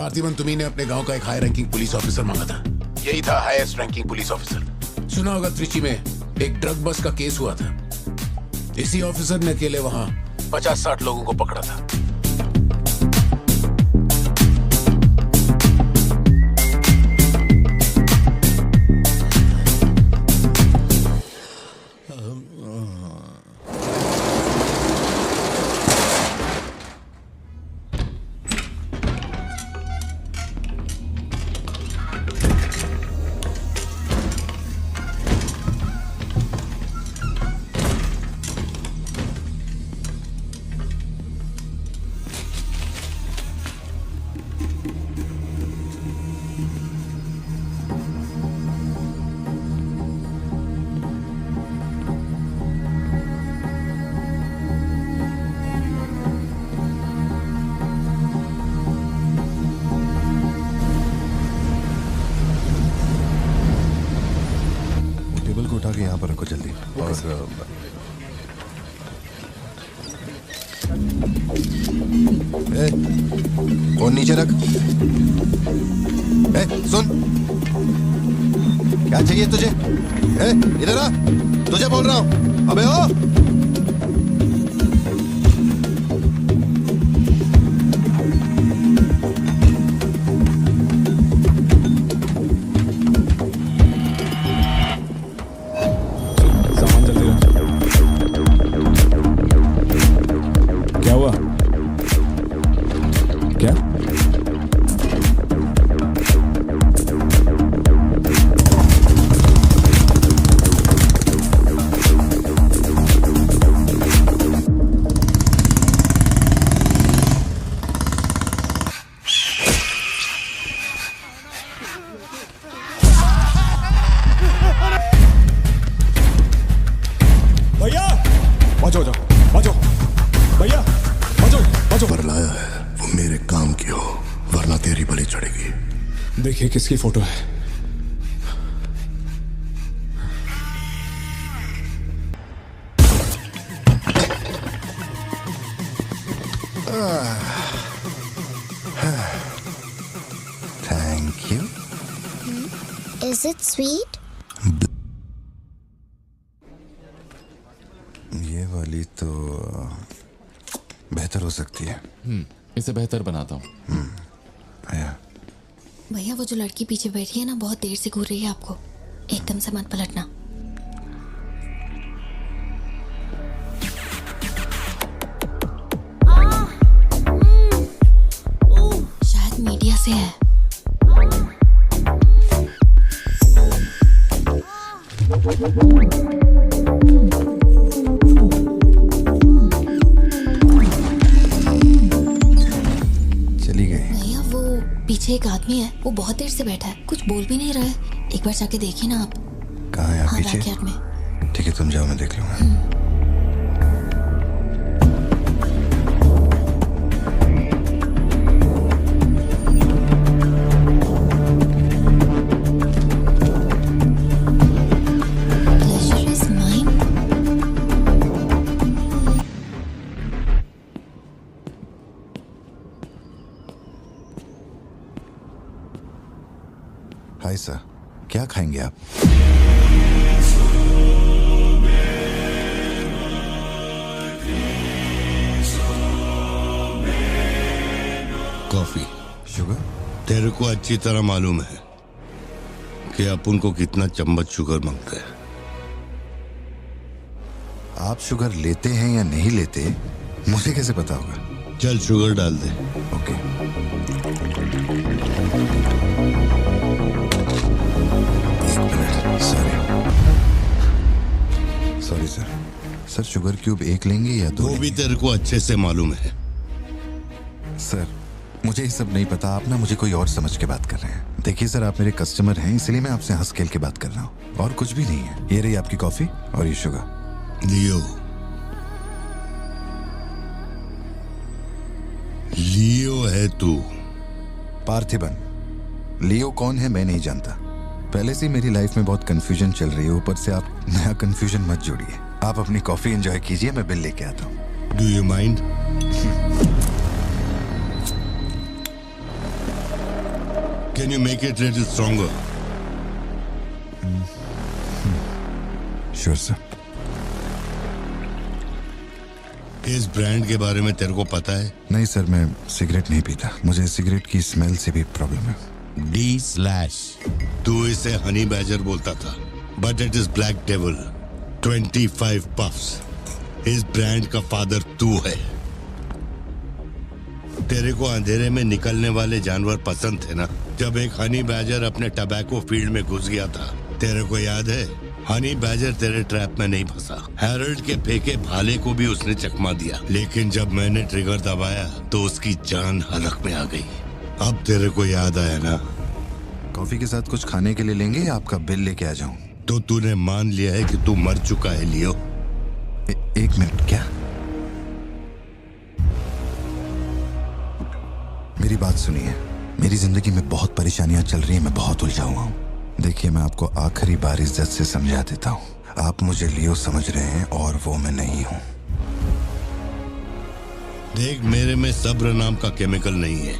पार्थिबन तुम्ही ने अपने गांव का एक हाई रैंकिंग पुलिस ऑफिसर मांगा था। यही था हाईएस्ट रैंकिंग पुलिस ऑफिसर। सुना होगा त्रिची में एक ड्रग बस का केस हुआ था। इसी ऑफिसर ने अकेले वहां 50-60 लोगों को पकड़ा था। उठा के यहाँ पर रखो जल्दी। और फोन नीचे रख। सुन, क्या चाहिए तुझे? इधर आ, तुझे बोल रहा हूँ। अबे ओ देखिए किसकी फोटो है। Thank you. Is it sweet? ये वाली तो बेहतर हो सकती है। इसे बेहतर बनाता हूँ। आया। भैया वो जो लड़की पीछे बैठी है ना, बहुत देर से घूर रही है आपको। एकदम से मत पलटना। शायद मीडिया से है। चली गई। भैया वो पीछे एक आदमी है, वो बहुत देर से बैठा है, कुछ बोल भी नहीं रहा है। एक बार जाके देखिए ना आप। कहाँ है आप? हाँ, पीछे? बैकयार्ड में। ठीक है, तुम जाओ, मैं देख लूंगा। हाय सर, क्या खाएंगे आप? कॉफी। शुगर? तेरे को अच्छी तरह मालूम है कि अपन को कितना चम्मच शुगर मांगता है। आप शुगर लेते हैं या नहीं लेते, मुझे कैसे पता होगा? चल शुगर डाल दे। Okay. Sorry sir. Sir sugar cube एक लेंगे या दो? वो भी तेरे को अच्छे से मालूम है। सर मुझे ये सब नहीं पता, आप ना मुझे कोई और समझ के बात कर रहे हैं। देखिए सर, आप मेरे कस्टमर हैं, इसलिए मैं आपसे हंस खेल के बात कर रहा हूँ, और कुछ भी नहीं है। ये रही आपकी कॉफी और ये शुगर। लियो। लियो है तू? पार्थिबन। लियो कौन है मैं नहीं जानता। पहले से मेरी लाइफ में बहुत कंफ्यूजन चल रही है, ऊपर से आप नया कंफ्यूजन मत जोड़िए। आप अपनी कॉफी एंजॉय कीजिए, मैं बिल लेके आता हूँ। Do you mind? Can you make it a little stronger? Sure, sir. इस ब्रांड के बारे में तेरे को पता है? नहीं सर, मैं सिगरेट नहीं पीता। मुझे सिगरेट की स्मेल से भी प्रॉब्लम है। D/। तू इसे हनी बैजर बोलता था, but it is black devil. 25 puffs. इस ब्रांड का फादर तू है। तेरे को अंधेरे में निकलने वाले जानवर पसंद थे ना? जब एक हनी बैजर अपने टबैको फील्ड में घुस गया था, तेरे को याद है? हनी बैजर तेरे ट्रैप में नहीं फंसा। हैरोल्ड के फेंके भाले को भी उसने चकमा दिया, लेकिन जब मैंने ट्रिगर दबाया तो उसकी जान हलक में आ गई। अब तेरे को याद आया ना? कॉफी के साथ कुछ खाने के लिए लेंगे या आपका बिल लेके आ जाऊं? तो तूने मान लिया है कि तू मर चुका है लियो? एक मिनट, क्या? मेरी बात सुनिए। मेरी जिंदगी में बहुत परेशानियां चल रही हैं, मैं बहुत उलझा हुआ हूं। देखिए, मैं आपको आखिरी बार इज्जत से समझा देता हूं। आप मुझे लियो समझ रहे हैं और वो मैं नहीं हूं। देख, मेरे में सब्र नाम का केमिकल नहीं है,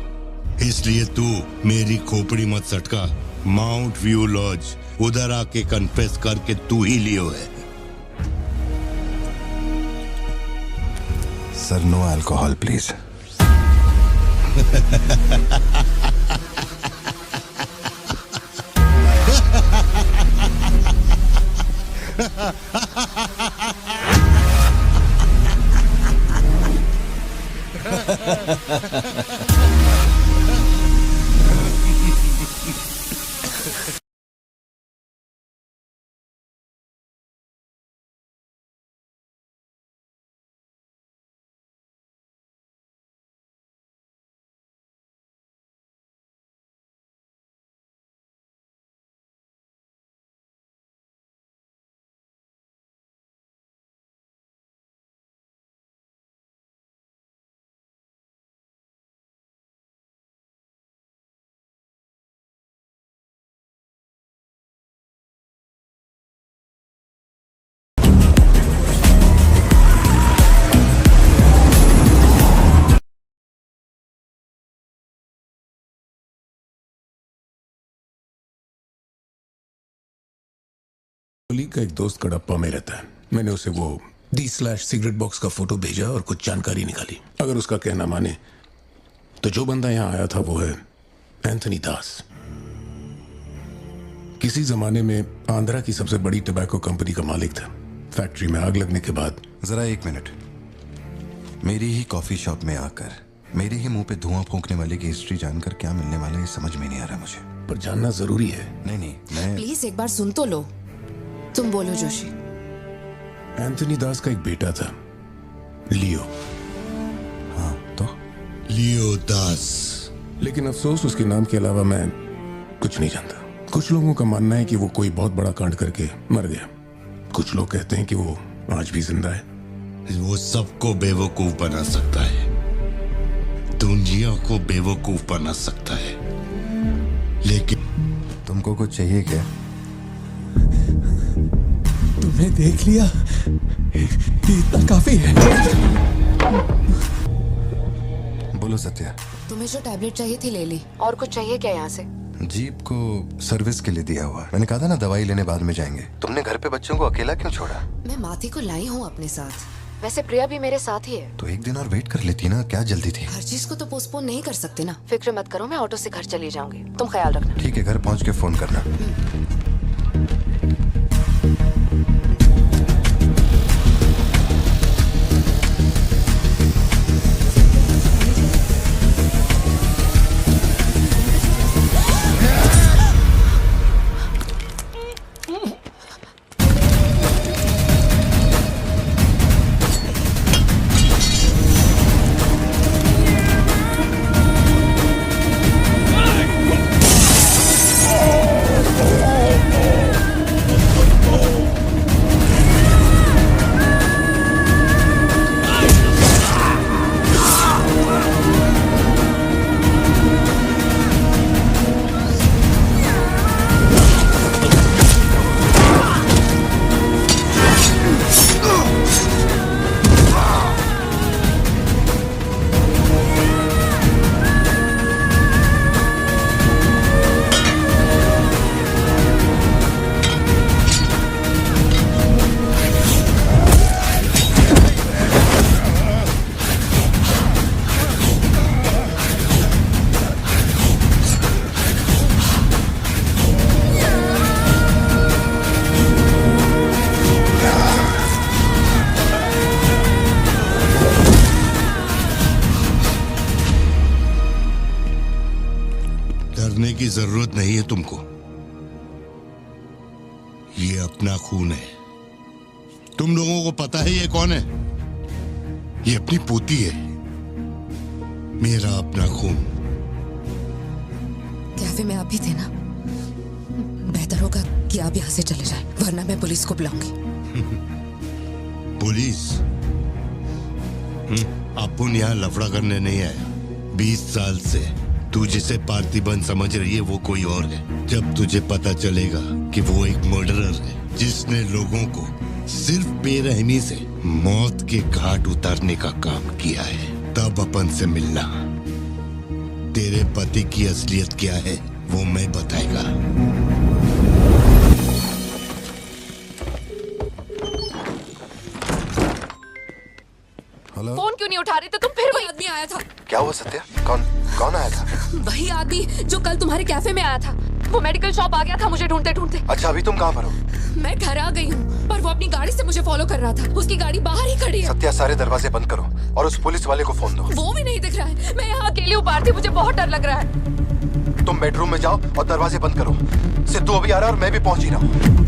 इसलिए तू मेरी खोपड़ी मत सटका। माउंट व्यू लॉज, उधर आके कन्फेस करके तू ही लियो है। Sir, no alcohol please. Kohli का एक दोस्त कड़प्पा में रहता है। मैंने उसे वो D/सिगरेट बॉक्स का फोटो भेजा और कुछ जानकारी निकाली। अगर उसका कहना माने तो जो बंदा यहाँ आया था वो है एंथनी दास। किसी जमाने में आंध्रा की सबसे बड़ी टबैको कंपनी का मालिक था। फैक्ट्री में आग लगने के बाद। जरा एक मिनट। मेरी ही कॉफी शॉप में आकर मेरे ही मुंह पे धुआं फूंकने वाले की हिस्ट्री जानकर क्या मिलने वाला है, ये समझ में नहीं आ रहा मुझे। पर जानना जरूरी है। नहीं, मैं प्लीज एक बार सुन तो लो। तुम बोलो जोशी। एंथनी दास का एक बेटा था, लियो। हाँ, तो लियो दास। लेकिन अफसोस, उसके नाम के अलावा मैं कुछ नहीं जानता। कुछ लोगों का मानना है कि वो कोई बहुत बड़ा कांड करके मर गया। कुछ लोग कहते हैं कि वो आज भी जिंदा है। वो सबको बेवकूफ बना सकता है, दुनिया को बेवकूफ बना सकता है, लेकिन तुमको कुछ चाहिए क्या? तुमने देख लिया, इतना काफी है। बोलो सत्या। तुम्हें जो टैबलेट चाहिए थी ले ली। और कुछ चाहिए क्या यहाँ से? जीप को सर्विस के लिए दिया हुआ। मैंने कहा था ना दवाई लेने बाद में जाएंगे। तुमने घर पे बच्चों को अकेला क्यों छोड़ा? मैं माथी को लाई हूँ अपने साथ। वैसे प्रिया भी मेरे साथ ही है। तो एक दिन और वेट कर लेती ना, क्या जल्दी थी? हर चीज को तो पोस्टपोन नहीं कर सकते ना। फिक्र मत करो, मैं ऑटो से घर चली जाऊंगी, तुम ख्याल रखना। ठीक है, घर पहुँच के फोन करना। की जरूरत नहीं है तुमको। ये अपना खून है। तुम लोगों को पता है ये कौन है? ये अपनी पोती है। मेरा अपना खून। कैफे में आप भी थे ना? बेहतर होगा कि आप यहाँ से चले जाएं, वरना मैं पुलिस को बुलाऊंगी। पुलिस? अपन यहाँ लफड़ा करने नहीं आया। 20 साल से तू जिसे पार्थिबन समझ रही है वो कोई और है। जब तुझे पता चलेगा कि वो एक मर्डरर है जिसने लोगों को सिर्फ बेरहमी से मौत के घाट उतारने का काम किया है, तब अपन से मिलना। तेरे पति की असलियत क्या है वो मैं बताएगा। हेलो। फोन क्यों नहीं उठा रहे थे तुम? फिर वही आदमी आया था। क्या हुआ सत्या? कौन आया था? वही आदमी जो कल तुम्हारे कैफे में आया था। वो मेडिकल शॉप आ गया था मुझे ढूंढते ढूंढते। अच्छा, अभी तुम कहाँ पर हो? मैं घर आ गई हूँ, पर वो अपनी गाड़ी से मुझे फॉलो कर रहा था। उसकी गाड़ी बाहर ही खड़ी है। सत्या, सारे दरवाजे बंद करो और उस पुलिस वाले को फोन दो। वो भी नहीं दिख रहा है। मैं यहाँ अकेली हूँ पार्थी, मुझे बहुत डर लग रहा है। तुम बेडरूम में जाओ और दरवाजे बंद करो। सिद्धू अभी आ रहा है और मैं भी पहुंच ही रहा हूँ।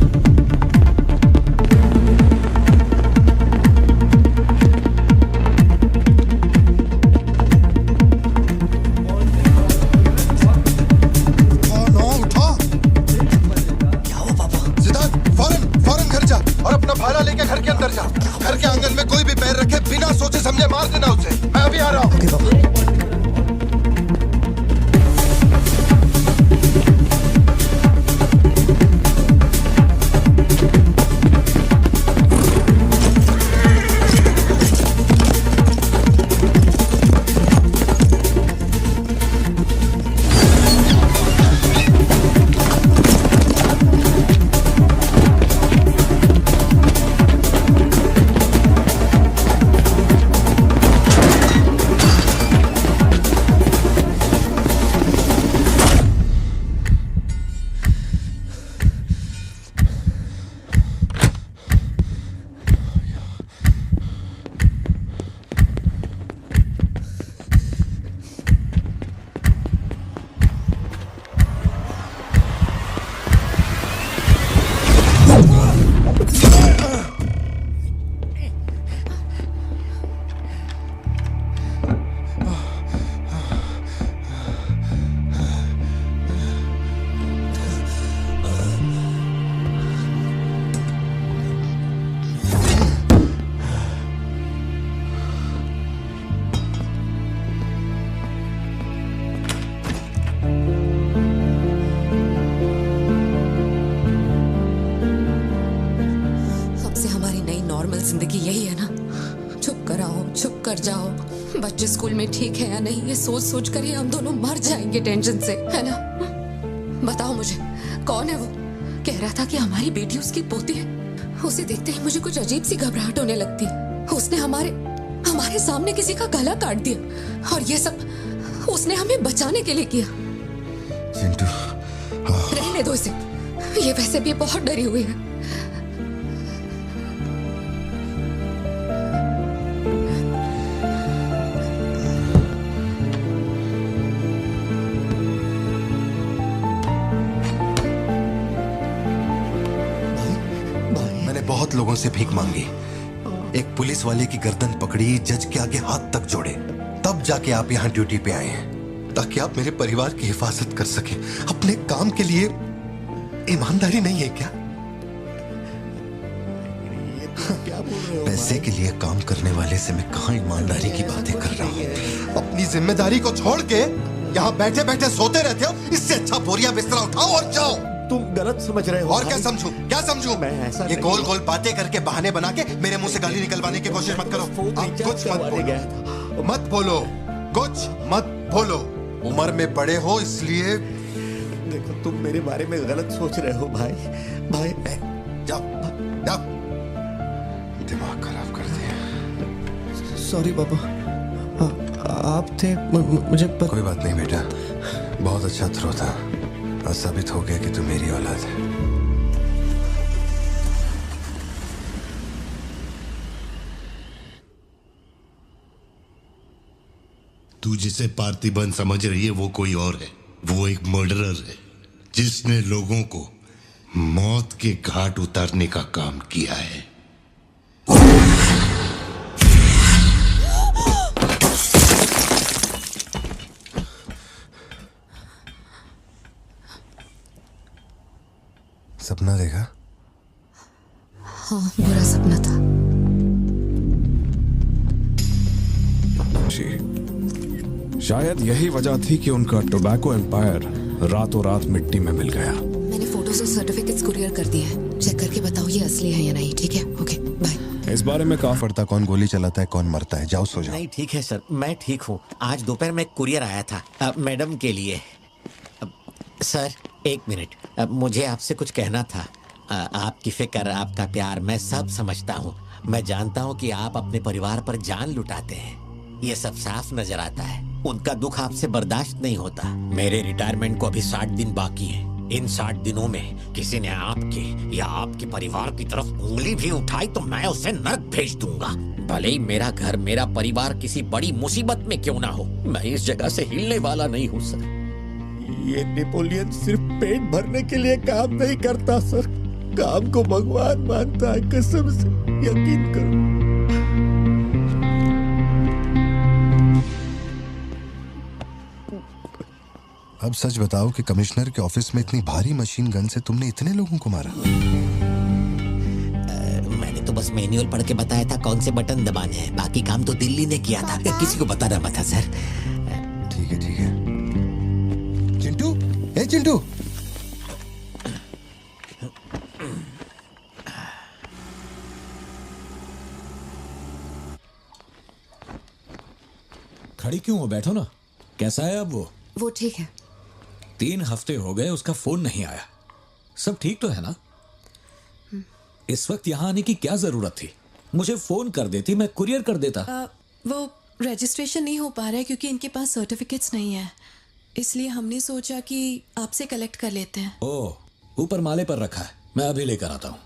घर के अंदर जा। घर के आंगन में कोई भी पैर रखे बिना सोचे समझे मार देना उसे। मैं अभी आ रहा हूँ। ओके पापा। जिंदगी यही है ना, चुप कर आओ, चुप कर जाओ। बच्चे स्कूल में ठीक है या नहीं ये सोच सोच कर ही हम दोनों मर जाएंगे टेंशन से, है ना? बताओ मुझे, कौन है वो? कह रहा था कि हमारी बेटी उसकी पोती है। उसे देखते ही मुझे कुछ अजीब सी घबराहट होने लगती है। उसने हमारे सामने किसी का गला काट दिया और ये सब उसने हमें बचाने के लिए किया। चिंटू, रहने दो इसे, ये वैसे भी बहुत डरी हुई है। बहुत लोगों से भीख मांगी, एक पुलिस वाले की गर्दन पकड़ी, जज के आगे हाथ तक जोड़े, तब जाके आप यहाँ ड्यूटी पे आए हैं ताकि आप मेरे परिवार की हिफाजत कर सके। अपने काम के लिए ईमानदारी नहीं है क्या? क्या बोल रहे हो? पैसे के लिए काम करने वाले से मैं कहाँ ईमानदारी की बातें कर रहा हूँ? अपनी जिम्मेदारी को छोड़ के यहाँ बैठे बैठे सोते रहते हो। इससे अच्छा बोरिया बिस्तरा उठाओ और जाओ। तुम गलत समझ रहे हो। और क्या समझूं? क्या समझूं? मैं ऐसा ये गोल गोल बातें करके बहाने बना के मेरे मुंह से गाली निकलवाने की कोशिश मत करो। आप कुछ मत बोलो, मत बोलो, कुछ मत बोलो। उम्र में बड़े हो इसलिए। देखो, तुम मेरे बारे में गलत सोच रहे हो भाई। जाओ, जाओ। दिमाग खराब कर दिया। सॉरी पापा, आप थे मुझे कोई बात नहीं बेटा, बहुत अच्छा थ्रो था। साबित हो गया कि तू मेरी औलाद है। तू जिसे पार्थिबन समझ रही है वो कोई और है। वो एक मर्डरर है जिसने लोगों को मौत के घाट उतारने का काम किया है। सपना देखा? हाँ, बुरा सपना था। शायद यही वजह थी कि उनका टोबैको एम्पायर रातों रात मिट्टी में मिल गया। मैंने फोटोज और सर्टिफिकेट्स कुरियर कर दिए हैं। चेक करके बताओ ये असली है या नहीं। ठीक है, ओके, बाय। इस बारे में कहा पड़ता, कौन गोली चलाता है, कौन मरता है। जाओ सो जाओ। नहीं, ठीक है सर, मैं ठीक हूँ। आज दोपहर में कुरियर आया था मैडम के लिए। सर, एक मिनट, मुझे आपसे कुछ कहना था। आपकी फिक्र, आपका प्यार मैं सब समझता हूँ। मैं जानता हूँ कि आप अपने परिवार पर जान लुटाते हैं, ये सब साफ नजर आता है। उनका दुख आपसे बर्दाश्त नहीं होता। मेरे रिटायरमेंट को अभी 60 दिन बाकी हैं। इन 60 दिनों में किसी ने आपके या आपके परिवार की तरफ उंगली भी उठाई तो मैं उसे नर्क भेज दूंगा। भले ही मेरा घर, मेरा परिवार किसी बड़ी मुसीबत में क्यों ना हो, मैं इस जगह से हिलने वाला नहीं हूँ सर। ये नेपोलियन सिर्फ पेट भरने के लिए काम नहीं करता सर, काम को भगवान मानता है। कसम से यकीन करो। अब सच बताओ कि कमिश्नर के ऑफिस में इतनी भारी मशीन गन से तुमने इतने लोगों को मारा? मैंने तो बस मैन्युअल पढ़ के बताया था कौन से बटन दबाने हैं। बाकी काम तो दिल्ली ने किया था, किसी को बताना मत था सर। ठीक है, ठीक है। चिंटू, ए चिंटू, खड़ी क्यों हो? बैठो ना। कैसा है अब वो ठीक है। 3 हफ्ते हो गए, उसका फोन नहीं आया। सब ठीक तो है ना? इस वक्त यहाँ आने की क्या जरूरत थी? मुझे फोन कर देती, मैं कुरियर कर देता। वो रजिस्ट्रेशन नहीं हो पा रहा है क्योंकि इनके पास सर्टिफिकेट्स नहीं है, इसलिए हमने सोचा कि आपसे कलेक्ट कर लेते हैं। ओह, ऊपर माले पर रखा है, मैं अभी लेकर आता हूँ।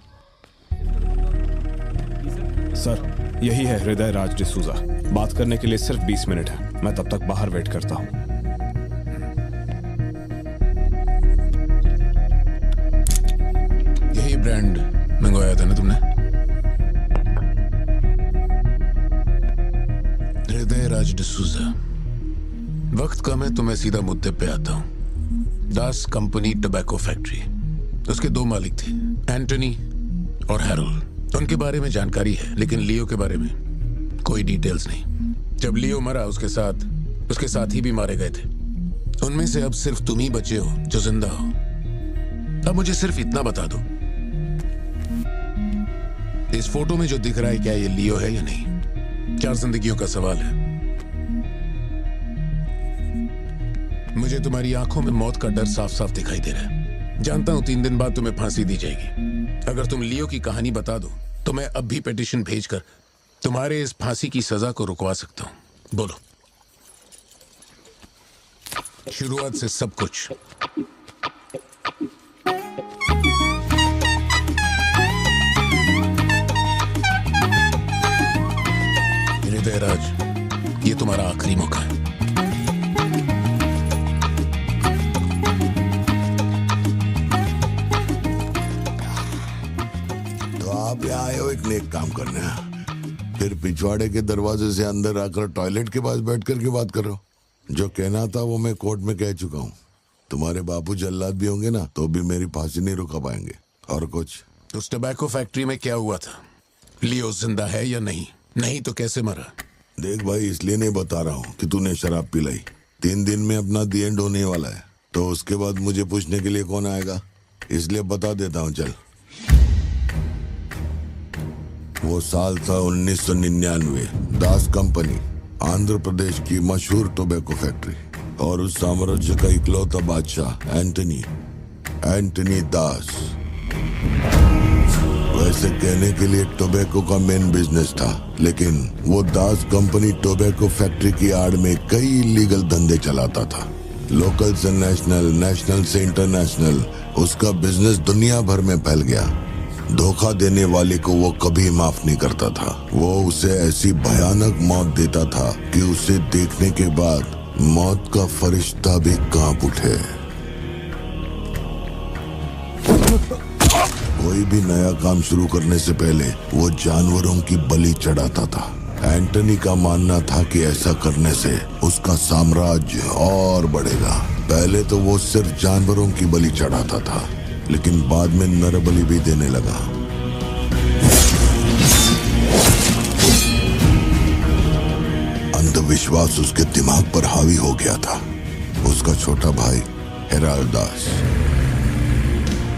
सर, यही है हृदय राज डिसूजा। बात करने के लिए सिर्फ 20 मिनट है। मैं तब तक बाहर वेट करता हूँ। यही ब्रांड मंगवाया था ना तुमने? हृदय राज डिसूजा। वक्त कम है तो मैं सीधा मुद्दे पे आता हूँ। दास कंपनी टोबैको फैक्ट्री, उसके 2 मालिक थे, एंटनी और हैरोल्ड। उनके बारे में जानकारी है, लेकिन लियो के बारे में कोई डिटेल्स नहीं। जब लियो मरा, उसके साथी भी मारे गए थे। उनमें से अब सिर्फ तुम ही बचे हो जो जिंदा हो। अब मुझे सिर्फ इतना बता दो, इस फोटो में जो दिख रहा है क्या ये लियो है या नहीं? 4 जिंदगियों का सवाल है। मुझे तुम्हारी आंखों में मौत का डर साफ साफ दिखाई दे रहा है। जानता हूं 3 दिन बाद तुम्हें फांसी दी जाएगी। अगर तुम लियो की कहानी बता दो तो मैं अब भी पिटीशन भेजकर तुम्हारे इस फांसी की सजा को रुकवा सकता हूं। बोलो। शुरुआत से सब कुछ। हृदय राज, ये तुम्हारा आखिरी मौका है। आप यहाँ आए हो एक नेक काम करने, फिर पिछवाड़े के दरवाजे से अंदर आकर टॉयलेट के पास बैठ कर के बात कर रहे हो। जो कहना था वो मैं कोर्ट में कह चुका हूँ। तुम्हारे बापू जल्लाद भी होंगे ना तो भी मेरी फांसी नहीं रुका पाएंगे। और कुछ? उस टोबैको फैक्ट्री में क्या हुआ था? लियो जिंदा है या नहीं? नहीं तो कैसे मरा? देख भाई, इसलिए नहीं बता रहा हूँ कि तूने शराब पिलाई। 3 दिन में अपना दी एंड होने वाला है, तो उसके बाद मुझे पूछने के लिए कौन आएगा, इसलिए बता देता हूँ। चल, वो साल था 1999। दास कंपनी, आंध्र प्रदेश की मशहूर टोबैको फैक्ट्री, और उस साम्राज्य का इकलौता बादशाह एंटनी दास। वैसे कहने के लिए टोबैको का मेन बिजनेस था, लेकिन वो दास कंपनी टोबैको फैक्ट्री की आड़ में कई इलीगल धंधे चलाता था। लोकल से नेशनल, नेशनल से इंटरनेशनल, उसका बिजनेस दुनिया भर में फैल गया। धोखा देने वाले को वो कभी माफ नहीं करता था। वो उसे ऐसी भयानक मौत देता था कि उसे देखने के बाद मौत का फरिश्ता भी कांप उठे। कोई भी नया काम शुरू करने से पहले वो जानवरों की बलि चढ़ाता था। एंटनी का मानना था कि ऐसा करने से उसका साम्राज्य और बढ़ेगा। पहले तो वो सिर्फ जानवरों की बलि चढ़ाता था, लेकिन बाद में नर बलि भी देने लगा। अंधविश्वास उसके दिमाग पर हावी हो गया था। उसका छोटा भाई हेराल्ड दास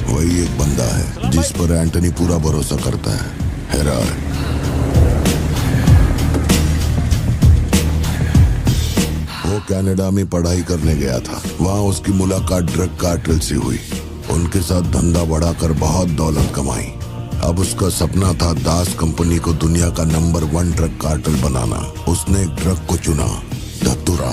वही एक बंदा है जिस पर एंटनी पूरा भरोसा करता है। हेराल्ड वो कनाडा में पढ़ाई करने गया था। वहां उसकी मुलाकात ड्रग कार्टेल से हुई। उनके साथ धंधा बढ़ाकर बहुत दौलत कमाई। अब उसका सपना था दास कंपनी को दुनिया का नंबर 1 ड्रग कार्टेल बनाना। उसने एक ड्रग को चुना, धतूरा।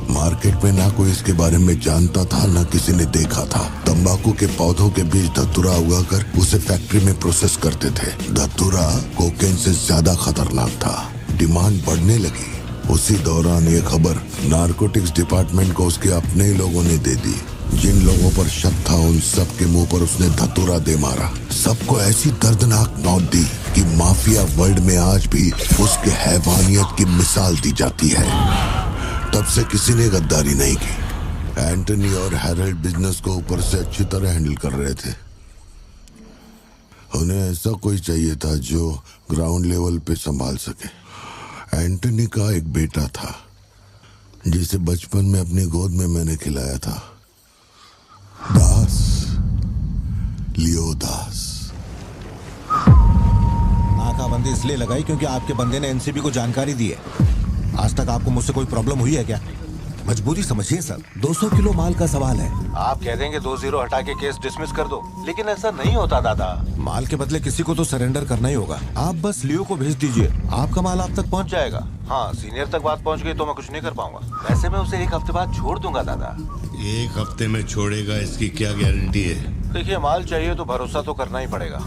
मार्केट में ना कोई इसके बारे में जानता था, ना किसी ने देखा था। तंबाकू के पौधों के बीच धतूरा उगाकर उसे फैक्ट्री में प्रोसेस करते थे। धतूरा कोकेन से ज्यादा खतरनाक था। डिमांड बढ़ने लगी। उसी दौरान ये खबर नारकोटिक्स डिपार्टमेंट को उसके अपने ही लोगों ने दे दी। जिन लोगों पर शक था उन सब के मुंह पर उसने धतूरा दे मारा। सबको ऐसी दर्दनाक मौत दी कि माफिया वर्ल्ड में आज भी उसके हैवानियत की मिसाल दी जाती है। तब से किसी ने गद्दारी नहीं की। एंटनी और हैरल्ड बिजनेस को ऊपर से अच्छी तरह हैंडल कर रहे थे। उन्हें ऐसा कोई चाहिए था जो ग्राउंड लेवल पे संभाल सके। एंटनी का एक बेटा था जिसे बचपन में अपनी गोद में मैंने खिलाया था, दास, लियो दास। नाकाबंदी इसलिए लगाई क्योंकि आपके बंदे ने एनसीबी को जानकारी दी है। आज तक आपको मुझसे कोई प्रॉब्लम हुई है क्या? मजबूरी समझिए सर, 200 किलो माल का सवाल है। आप कह देंगे 2-0 हटा के केस डिसमिस कर दो, लेकिन ऐसा नहीं होता दादा। माल के बदले किसी को तो सरेंडर करना ही होगा। आप बस लियो को भेज दीजिए, आपका माल आप तक पहुंच जाएगा। हाँ, सीनियर तक बात पहुंच गई तो मैं कुछ नहीं कर पाऊंगा। वैसे मैं उसे 1 हफ्ते बाद छोड़ दूंगा दादा। 1 हफ्ते में छोड़ेगा इसकी क्या गारंटी है? देखिए, माल चाहिए तो भरोसा तो करना ही पड़ेगा।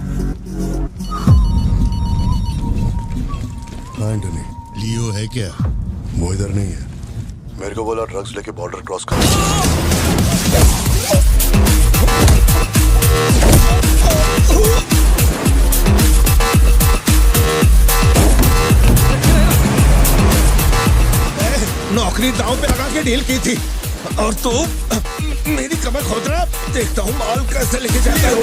एंटनी, लियो है क्या? वो इधर नहीं है। मेरे को बोला ड्रग्स लेके बॉर्डर क्रॉस कर। नौकरी दांव पे लगा के डील की थी और तू मेरी कमर खोद रहा। देखता हूँ माल कैसे लेके जाता है।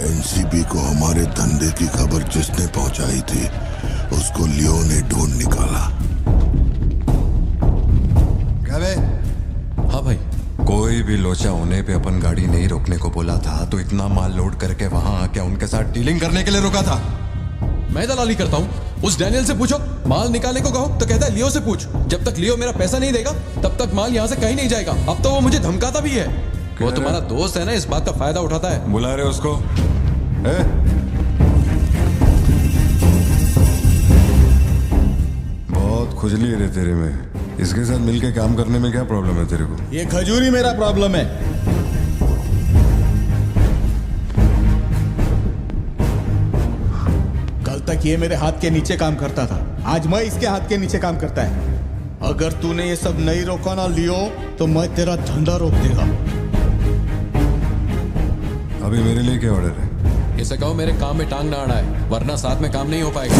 एनसीबी को हमारे धंधे की खबर जिसने पहुंचाई थी उसको लियो ने ढूंढ निकाला। क्या बे? हाँ भाई, कोई भी लोचा होने पे अपन गाड़ी नहीं रोकने को बोला था, तो इतना माल लोड करके वहां आके उनके साथ डीलिंग करने के लिए रुका था। मैं दलाली करता हूँ। उस डैनियल से पूछो, माल निकालने को कहो तो कहता है लियो से पूछ। जब तक लियो मेरा पैसा नहीं देगा तब तक माल यहाँ से कहीं नहीं जाएगा। अब तो वो मुझे धमकाता भी है। वो तुम्हारा दोस्त है ना, इस बात का फायदा उठाता है। बुला रहे उसको? बहुत खुजली है रे तेरे में। इसके साथ मिलके काम करने में क्या प्रॉब्लम है तेरे को? ये खजूरी मेरा प्रॉब्लम है। कल तक ये मेरे हाथ के नीचे काम करता था, आज मैं इसके हाथ के नीचे काम करता है। अगर तूने ये सब नहीं रोका ना लियो तो मैं तेरा धंधा रोक देगा। अभी मेरे लिए क्या ऑर्डर है? इसे कहो मेरे काम में टांग ना अड़ा है, वरना साथ में काम नहीं हो पाएगा।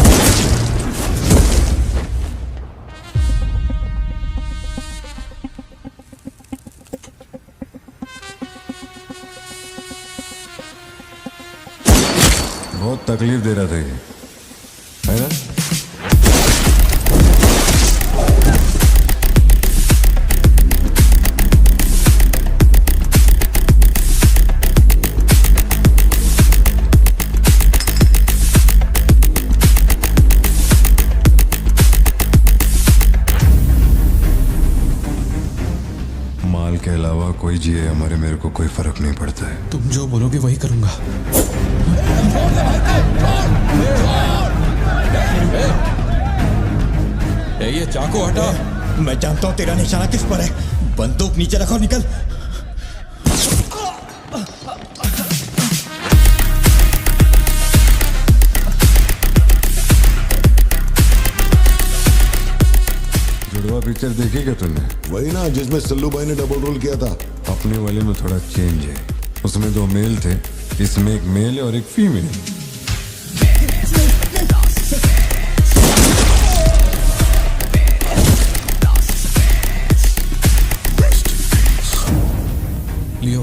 बहुत तकलीफ दे रहा था ये, है ना? माल के अलावा कोई जिए हमारे, मेरे को कोई फर्क नहीं पड़ता है। तुम जो बोलोगे वही करूंगा। ये चाकू हटा। मैं जानता हूँ तेरा निशाना किस पर है। बंदूक नीचे रखो, निकल। जुड़वा पिक्चर देखी क्या तुमने? वही ना जिसमें सल्लू भाई ने डबल रोल किया था। अपने वाले में थोड़ा चेंज है। उसमें 2 मेल थे, इसमें एक मेल और एक फीमेल। लियो,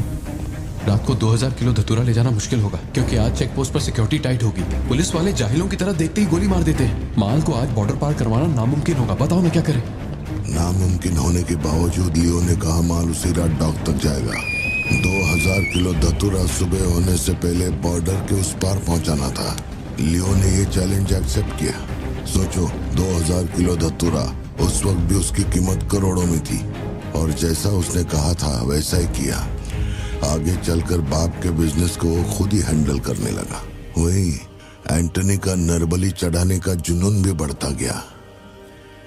रात को 2000 किलो धतूरा ले जाना मुश्किल होगा क्योंकि आज चेक पोस्ट पर सिक्योरिटी टाइट होगी। पुलिस वाले जाहिलों की तरह देखते ही गोली मार देते हैं। माल को आज बॉर्डर पार करवाना नामुमकिन होगा। बताओ मैं क्या करें? नामुमकिन होने के बावजूद लियो ने कहा माल उसी रात डॉक तक जाएगा। 2000 किलो धतूरा सुबह होने से पहले बॉर्डर के उस पार पहुंचाना था। लियो ने ये चैलेंज एक्सेप्ट किया। सोचो, 2000 किलो धतूरा, उस वक्त भी उसकी कीमत करोड़ों में थी और जैसा उसने कहा था वैसा ही किया। आगे चलकर बाप के बिजनेस को वो खुद ही हैंडल करने लगा। वही एंटनी का नरबली चढ़ाने का जुनून भी बढ़ता गया।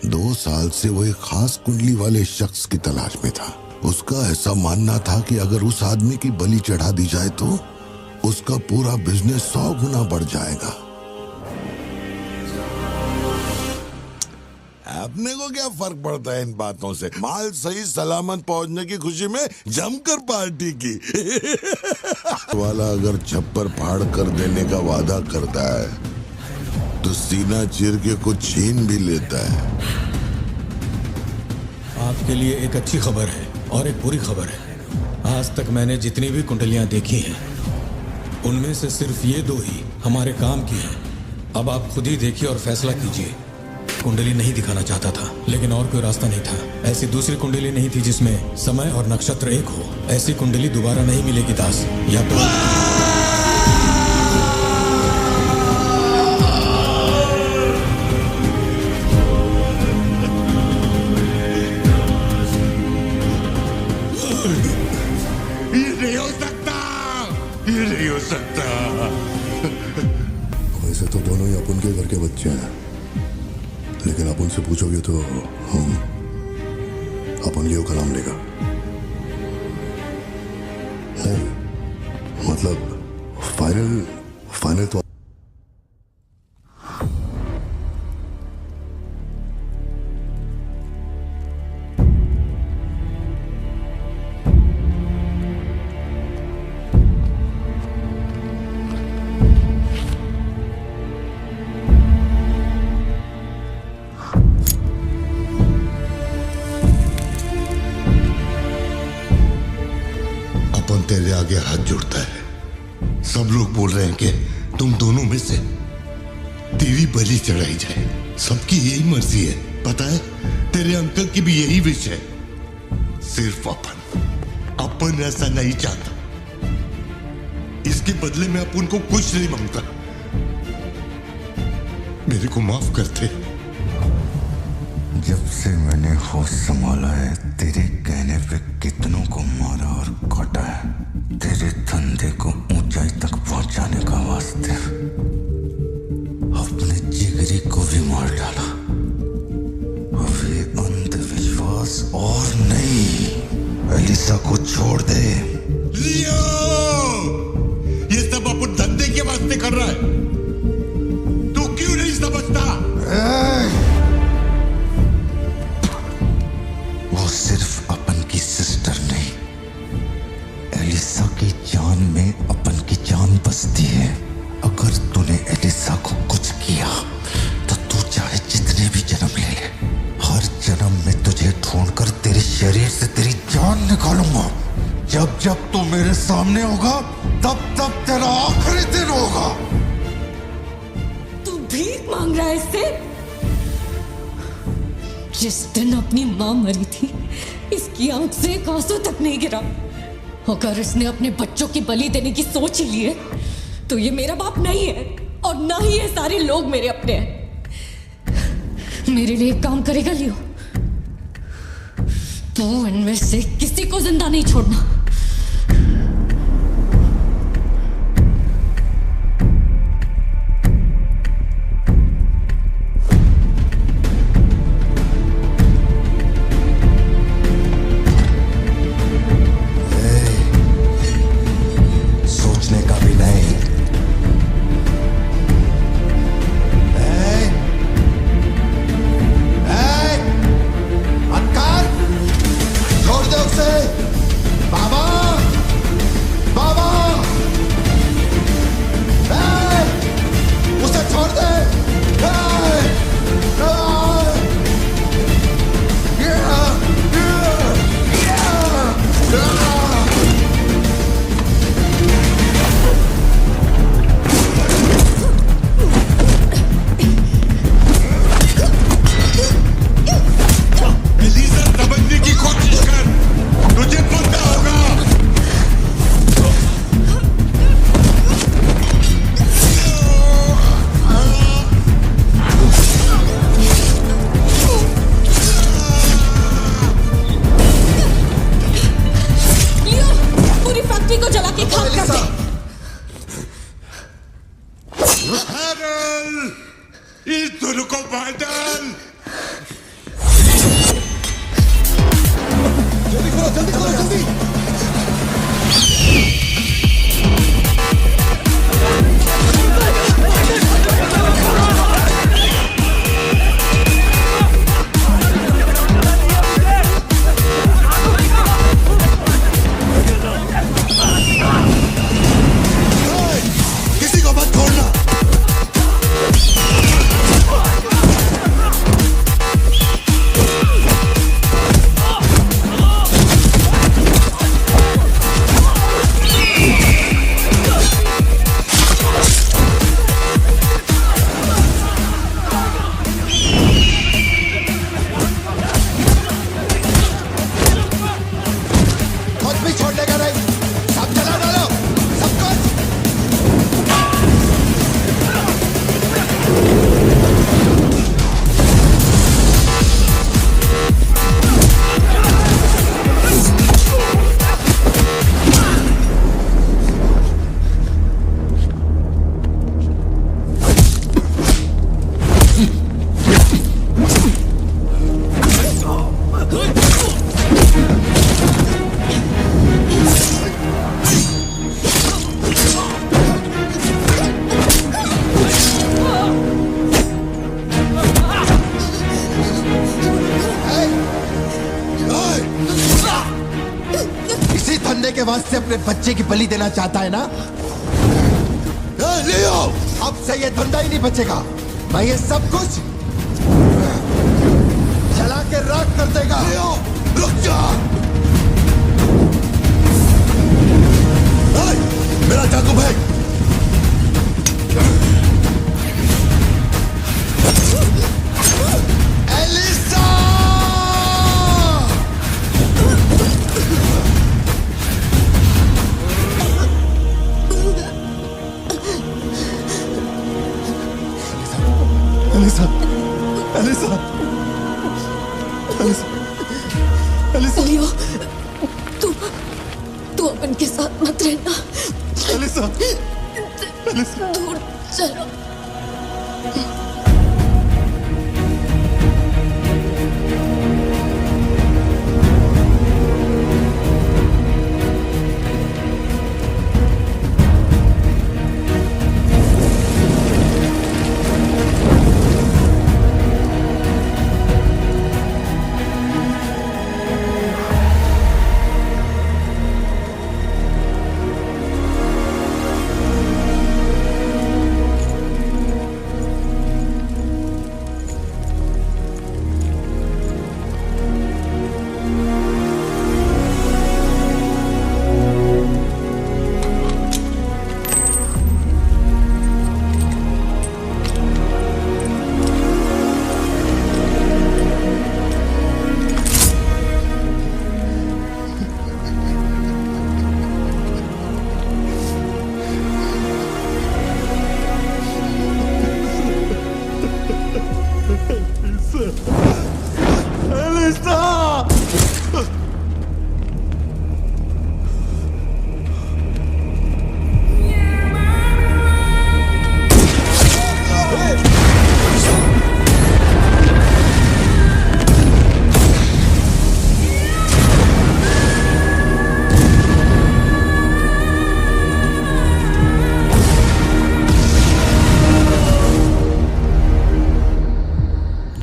2 साल से वो एक खास कुंडली वाले शख्स की तलाश में था। उसका ऐसा मानना था कि अगर उस आदमी की बलि चढ़ा दी जाए तो उसका पूरा बिजनेस 100 गुना बढ़ जाएगा। अपने को क्या फर्क पड़ता है इन बातों से? माल सही सलामत पहुंचने की खुशी में जमकर पार्टी की। वाला अगर छप्पर फाड़ कर देने का वादा करता है तो सीना चीर के कुछ छीन भी लेता है। आपके लिए एक अच्छी खबर है और एक बुरी खबर है। आज तक मैंने जितनी भी कुंडलियां देखी हैं उनमें से सिर्फ ये 2 ही हमारे काम की हैं। अब आप खुद ही देखिए और फैसला कीजिए। कुंडली नहीं दिखाना चाहता था लेकिन और कोई रास्ता नहीं था। ऐसी दूसरी कुंडली नहीं थी जिसमें समय और नक्षत्र एक हो। ऐसी कुंडली दोबारा नहीं मिलेगी दास। या तो ये नहीं हो सकता, ये नहीं हो सकता। वैसे तो दोनों ही अपन के घर के बच्चे हैं, लेकिन आप उनसे पूछोगे तो अपन लियो का नाम लेगा। नहीं, मतलब फाइनल तो तेरे आगे हाथ जोड़ता है। सब लोग बोल रहे हैं कि तुम दोनों में से तेरी बलि चढ़ाई जाए। सबकी यही मर्जी है, पता है? तेरे अंकल की भी यही विश है। सिर्फ अपन ऐसा नहीं चाहता। इसके बदले में अपन को कुछ नहीं मांगता। मेरे को माफ करते। जब से मैंने होश संभाला है तेरे कहने पे कितनों को मारा और काटा है। तेरे धंधे को ऊंचाई तक पहुंचाने का वास्ते अपने जिगरी को भी मार डाला। अब ये अंधविश्वास और नहीं। एलिसा को छोड़ दे। लियो, ये सब अपन धंधे के वास्ते कर रहा है। तू क्यों नहीं समझता? वो सिर्फ अपन की सिस्टर नहीं, एलिसा की जान में अपन की जान बसती है। अगर तूने एलिसा को कुछ किया तो तू चाहे जितने भी जन्म ले ले, हर जन्म में तुझे ढूंढकर तेरे शरीर से तेरी जान निकालूंगा। जब जब तू मेरे सामने होगा तब तब तेरा आखिरी दिन होगा। तू भीख मांग रहा है इससे? जिस दिन अपनी मां मरी थी इसकी आंख से एक आंसू तक नहीं गिरा। अगर इसने अपने बच्चों की बलि देने की सोच ही ली है तो ये मेरा बाप नहीं है और ना ही ये सारे लोग मेरे अपने हैं। मेरे लिए एक काम करेगा लियो, तू इनमें से किसी को जिंदा नहीं छोड़ना। एलिसा इस दोनों को बाहर डाल। जल्दी करो जल्दी करो जल्दी। किसी को मत छोड़ना। कुछ भी छोड़ने का नहीं, सब जला डालो, सब कुछ। इसी धंधे के वास्ते अपने बच्चे की बलि देना चाहता है ना? लियो, अब से ये धंधा ही नहीं बचेगा। मैं ये सब कुछ जला के राख कर देगा। लियो, रुक जा। मेरा चाकू फेंक। Elisa! Elisa, Elisa, Elisa, Elisa. Leo, तू अपन के साथ मत रहना। Elisa, Elisa. दूर चलो।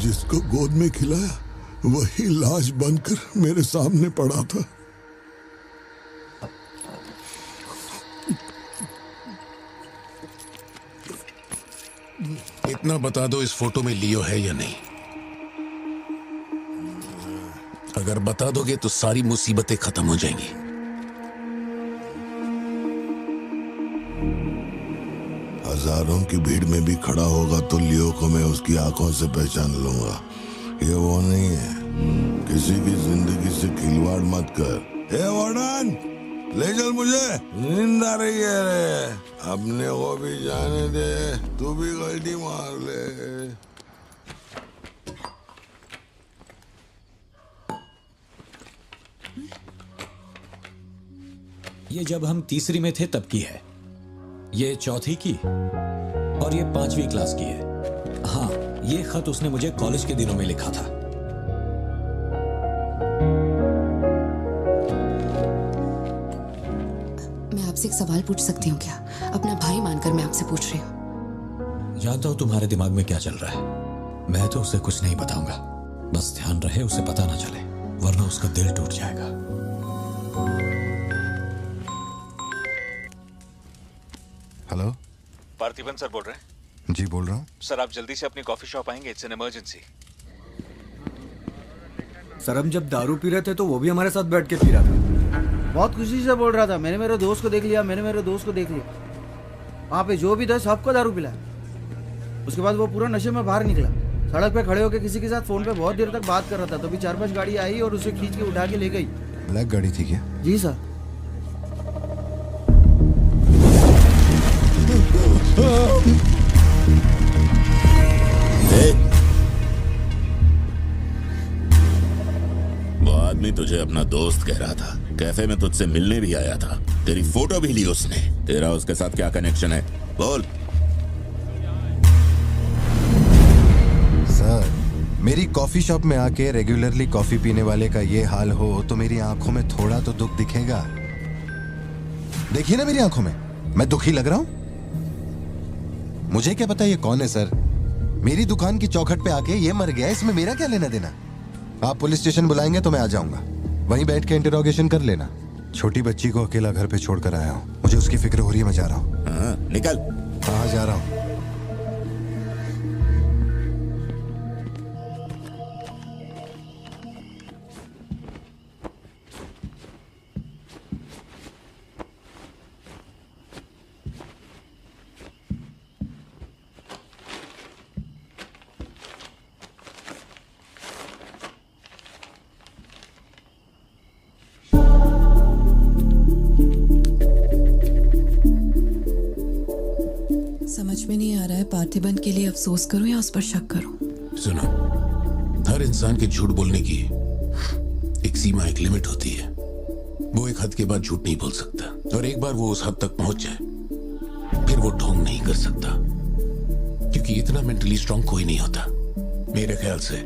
जिसको गोद में खिलाया वही लाश बनकर मेरे सामने पड़ा था। इतना बता दो, इस फोटो में लियो है या नहीं? अगर बता दोगे तो सारी मुसीबतें खत्म हो जाएंगी। हजारों की भीड़ में भी खड़ा होगा तो लियो को मैं उसकी आंखों से पहचान लूंगा। ये वो नहीं है। किसी की जिंदगी से खिलवाड़ मत कर। ए वार्डन, ले चल मुझे, नींद आ रही है रे। अपने को भी जाने दे, तू भी गलती मार ले। ये जब हम तीसरी में थे तब की है, ये चौथी की और ये 5वीं क्लास की है। हाँ, ये खत उसने मुझे कॉलेज के दिनों में लिखा था। मैं आपसे एक सवाल पूछ सकती हूँ क्या? अपना भाई मानकर मैं आपसे पूछ रही हूँ। जानता हूं तुम्हारे दिमाग में क्या चल रहा है। मैं तो उसे कुछ नहीं बताऊंगा, बस ध्यान रहे उसे पता ना चले, वरना उसका दिल टूट जाएगा। हेलो, पार्थिबन सर बोल रहे हैं? जी बोल रहा हूँ। सर आप जल्दी से अपनी कॉफी शॉप आएंगे, इट्स एन इमरजेंसी। सर हम जब दारू पी रहे थे तो वो भी हमारे साथ बैठ के पी रहा था। बहुत खुशी से बोल रहा था, मैंने मेरे दोस्त को देख लिया, मैंने मेरे दोस्त को देख लिया। वहाँ पे जो भी था सबको दारू पिलाया। उसके बाद वो पूरा नशे में बाहर निकला, सड़क पे खड़े होकर किसी के साथ फोन पे बहुत देर तक बात कर रहा था। तो भी 4-5 गाड़ी आई और उसे खींच के उठा के ले गई। ब्लैक गाड़ी थी क्या? जी सर। वो आदमी तुझे अपना दोस्त कह रहा था, कैफे में तुझसे मिलने भी आया था, तेरी फोटो भी ली उसने। तेरा उसके साथ क्या कनेक्शन है, बोल। सर, मेरी कॉफी शॉप में आके रेगुलरली कॉफी पीने वाले का ये हाल हो तो मेरी आंखों में थोड़ा तो दुख दिखेगा। देखिए ना मेरी आंखों में, मैं दुखी लग रहा हूं? मुझे क्या पता ये कौन है सर? मेरी दुकान की चौखट पे आके ये मर गया, इसमें मेरा क्या लेना देना? आप पुलिस स्टेशन बुलाएंगे तो मैं आ जाऊंगा, वहीं बैठ के इंटरोगेशन कर लेना। छोटी बच्ची को अकेला घर पे छोड़कर आया हूँ, मुझे उसकी फिक्र हो रही है, मैं जा रहा हूँ। निकल। हाँ जा रहा हूँ। समझ में नहीं आ रहा है पार्थिबन के लिए अफसोस करूं या उस पर शक करूं। सुनो, हर इंसान के झूठ बोलने की एक सीमा, एक लिमिट होती है। वो एक हद के बाद झूठ नहीं बोल सकता, और एक बार वो उस हद तक पहुंच जाए फिर वो ढोंग नहीं कर सकता, क्योंकि इतना मेंटली स्ट्रांग कोई नहीं होता। मेरे ख्याल से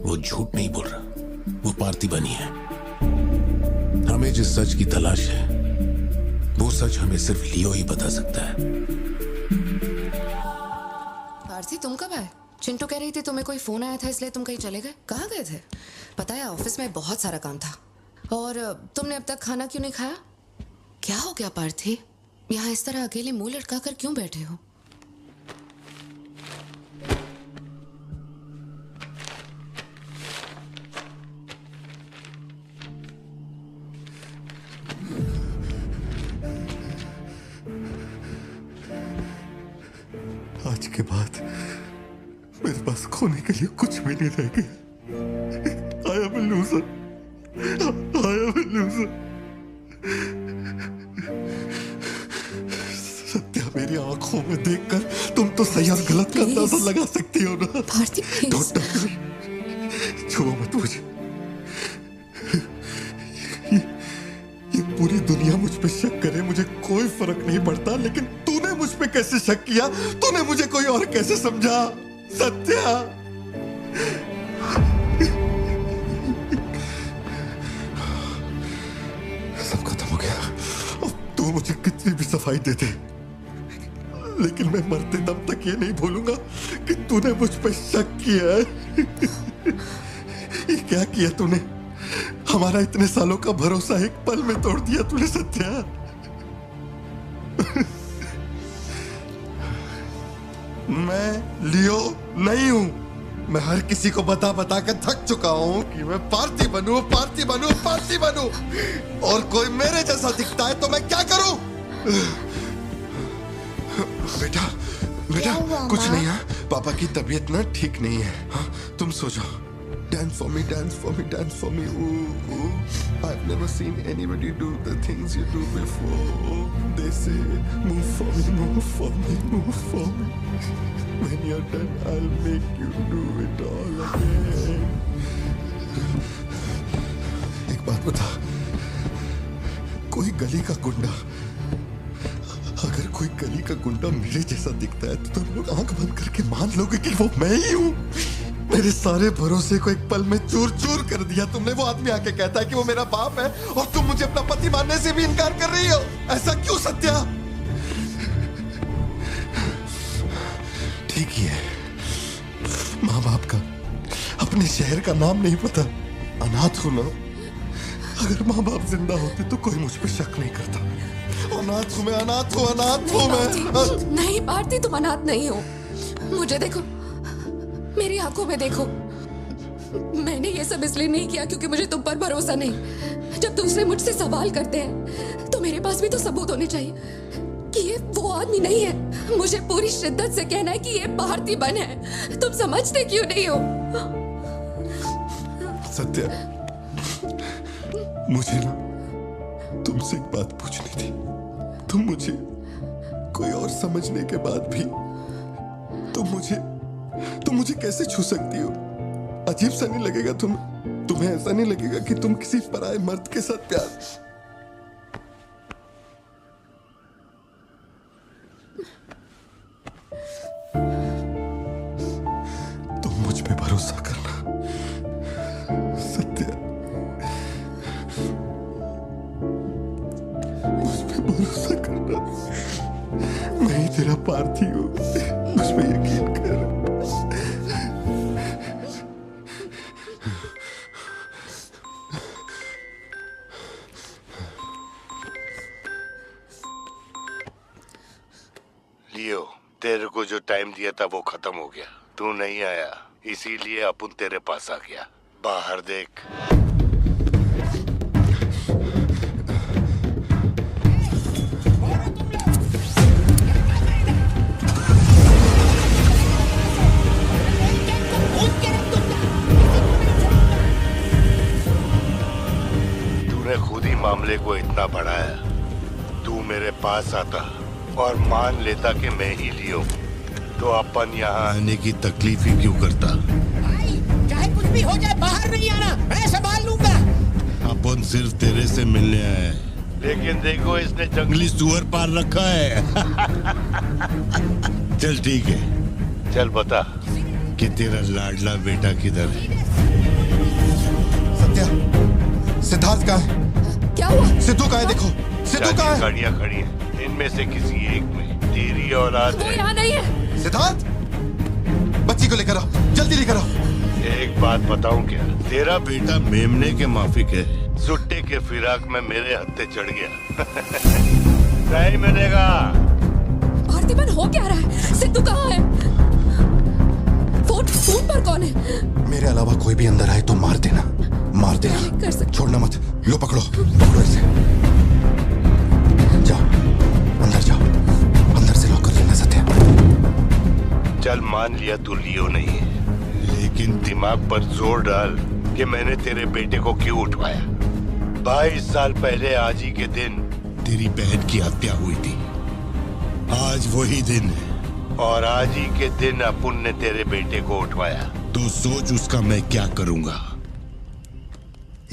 वो झूठ नहीं बोल रहा, वो पार्थिबन ही है। हमें जिस सच की तलाश है वो सच हमें सिर्फ लियो ही बता सकता है। पार्थी, तुम कब आए? चिंटू कह रही थी तुम्हें कोई फोन आया था इसलिए तुम कहीं चले गए। कहाँ गए थे? पता है ऑफिस में बहुत सारा काम था। और तुमने अब तक खाना क्यों नहीं खाया? क्या हो गया पार्थी? यहाँ इस तरह अकेले मुंह लटका कर क्यों बैठे हो? आज के बाद मेरे पास खोने के लिए कुछ भी नहीं रह गया। I am a loser. I am a loser. Satya, मेरी आंखों में देखकर तुम तो सही और गलत का अंदाजा लगा सकती हो ना। Parthi Don't touch me. छुओ मत मुझे। ये पूरी दुनिया मुझ पे शक करे, मुझे कोई फर्क नहीं पड़ता, लेकिन तूने मुझ पे कैसे शक किया? तूने मुझे कोई और कैसे समझा? सत्या, सब खत्म हो गया। अब तू मुझे कितनी भी सफाई दे दे, लेकिन मैं मरते दम तक ये नहीं भूलूंगा कि तूने मुझ पे शक किया है। ये क्या किया तूने? हमारा इतने सालों का भरोसा एक पल में तोड़ दिया तूने सत्या। मैं लियो नहीं हूं। मैं हर किसी को बता बता कर थक चुका हूं कि मैं पार्थी बनूं, पार्थी बनूं, पार्थी बनूं, और कोई मेरे जैसा दिखता है तो मैं क्या करूं? बेटा, बेटा कुछ नहीं है, पापा की तबीयत ना ठीक नहीं है। हाँ, तुम सो जाओ। Dance for me, dance for me, dance for me. Ooh, ooh. I've never seen anybody do the things you do before. They say, move for me, move for me, move for me. When you're done, I'll make you do it all again. एक बात बता, कोई गली का गुंडा, अगर कोई गली का गुंडा मेरे जैसा दिखता है तो तुम लोग आंख बंद करके मान लोगे कि वो मैं ही हूँ। मेरे सारे भरोसे को एक पल में चूर चूर कर दिया तुमने। वो आदमी आके कहता है कि वो मेरा बाप है और तुम मुझे अपना पति मानने से भी इनकार कर रही हो। ऐसा क्यों सत्या? ठीक ही है, माँ बाप का अपने शहर का नाम नहीं पता, अनाथ हूं ना। अगर माँ बाप जिंदा होते तो कोई मुझ पे शक नहीं करता। अनाथ हूं मैं, अनाथ हूं, अनाथ हूं मैं। नहीं भारती, तुम अनाथ नहीं हो। मुझे देखो, मेरी आंखों में देखो। मैंने ये सब इसलिए नहीं किया क्योंकि मुझे तुम पर भरोसा नहीं। जब दूसरे मुझसे सवाल करते हैं तो मेरे पास भी तो सबूत होने चाहिए कि ये वो आदमी नहीं है। मुझे पूरी शिद्दत से कहना है कि ये भारती बन है। तुम समझते क्यों नहीं हो? सत्या, मुझे ना तुमसे एक बात पूछनी थी। तुम मुझे कोई और समझने के बाद भी तुम मुझे कैसे छू सकती हो? अजीब सा नहीं लगेगा तुम्हें ऐसा नहीं लगेगा कि तुम किसी पराये मर्द के साथ प्यार? तुम मुझ पे भरोसा करना सत्या, मुझ पे भरोसा करना। मैं ही तेरा पार्थी हूँ, मुझ पे यकीन कर। लियो, तेरे को जो टाइम दिया था वो खत्म हो गया। तू नहीं आया, इसीलिए अपन तेरे पास आ गया। बाहर देख। तूने खुद ही मामले को इतना बढ़ाया। तू मेरे पास आता और मान लेता कि मैं ही लियो, तो अपन यहाँ आने की तकलीफ ही क्यों करता? चाहे कुछ भी हो जाए, बाहर नहीं आना, मैं संभाल लूंगा। अपन सिर्फ तेरे से मिलने आए हैं, लेकिन देखो इसने जंगली सुअर पाल रखा है। चल ठीक है, चल बता कि तेरा लाडला बेटा किधर है? सत्या, सिद्धार्थ कहाँ है? क्या हुआ? सिद्धू कहाँ है? देखो सिद्धू कहाँ है? गाड़ियाँ खड़ी हैं, इनमें से किसी एक में तेरी औलाद वो है। यहाँ नहीं है। सिद्धार्थ, बच्ची को लेकर आओ, जल्दी लेकर आओ। एक बात बताऊं क्या? तेरा बेटा मेमने के माफिक है, सुट्टे के फिराक में मेरे हत्थे चढ़ गया। नहीं मिलेगा। भारती बहन, हो क्या रहा है? सिद्धू कहाँ है? फोन पर कौन है? मेरे अलावा कोई भी अंदर आए तो मार देना, मार देना। कर सकते। छोड़ना मत। लो पकड़ो, पकड़ो इसे। जाओ अंदर, जाओ अंदर से लॉक कर लेना सत्या। चल मान लिया तू लियो नहीं है, लेकिन दिमाग पर जोर डाल कि मैंने तेरे बेटे को क्यों उठवाया। 22 साल पहले आज ही के दिन तेरी बहन की हत्या हुई थी। आज वही दिन है और आज ही के दिन अपुन ने तेरे बेटे को उठवाया। तो सोच उसका मैं क्या करूंगा।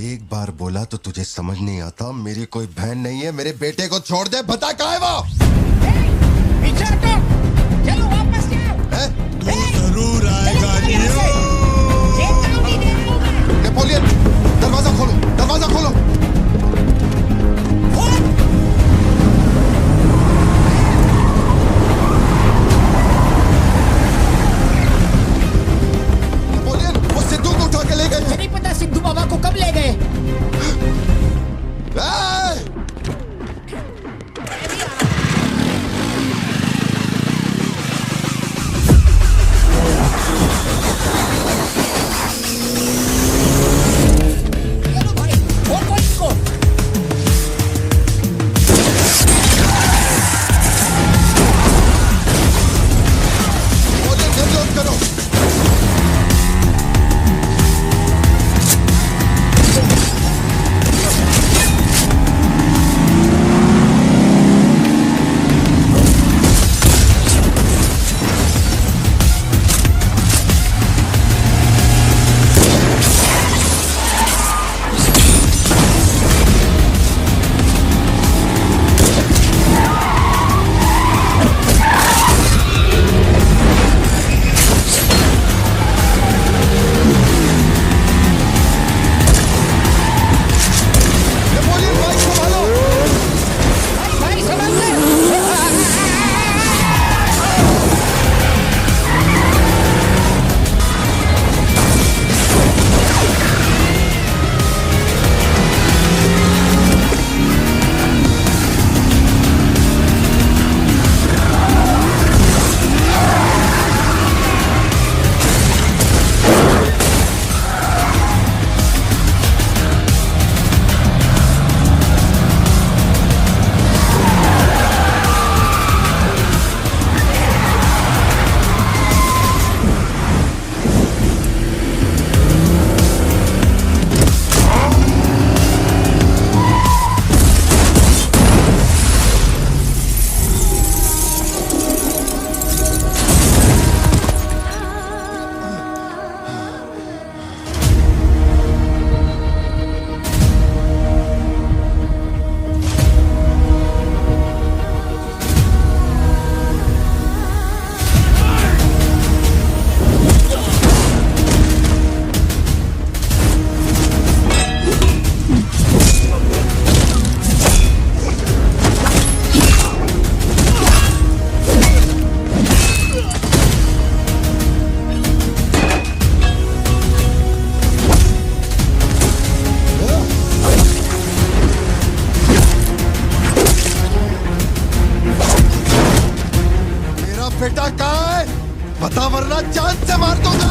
एक बार बोला तो तुझे समझ नहीं आता? मेरी कोई बहन नहीं है, मेरे बेटे को छोड़ दे। बता कहाँ है वो? पीछे हटो, चलो वापस जाओ। तू जरूर आएगा नेपोलियन, दरवाजा खोलो, दरवाजा खोलो। नेपोलियन, वो सिद्धू को उठा के ले गए। नहीं पता सिद्धू बाबा को कब ले गए। चलो भाई, और कोई को बेटा कहाँ है? बता वरना जान से मार दूंगा।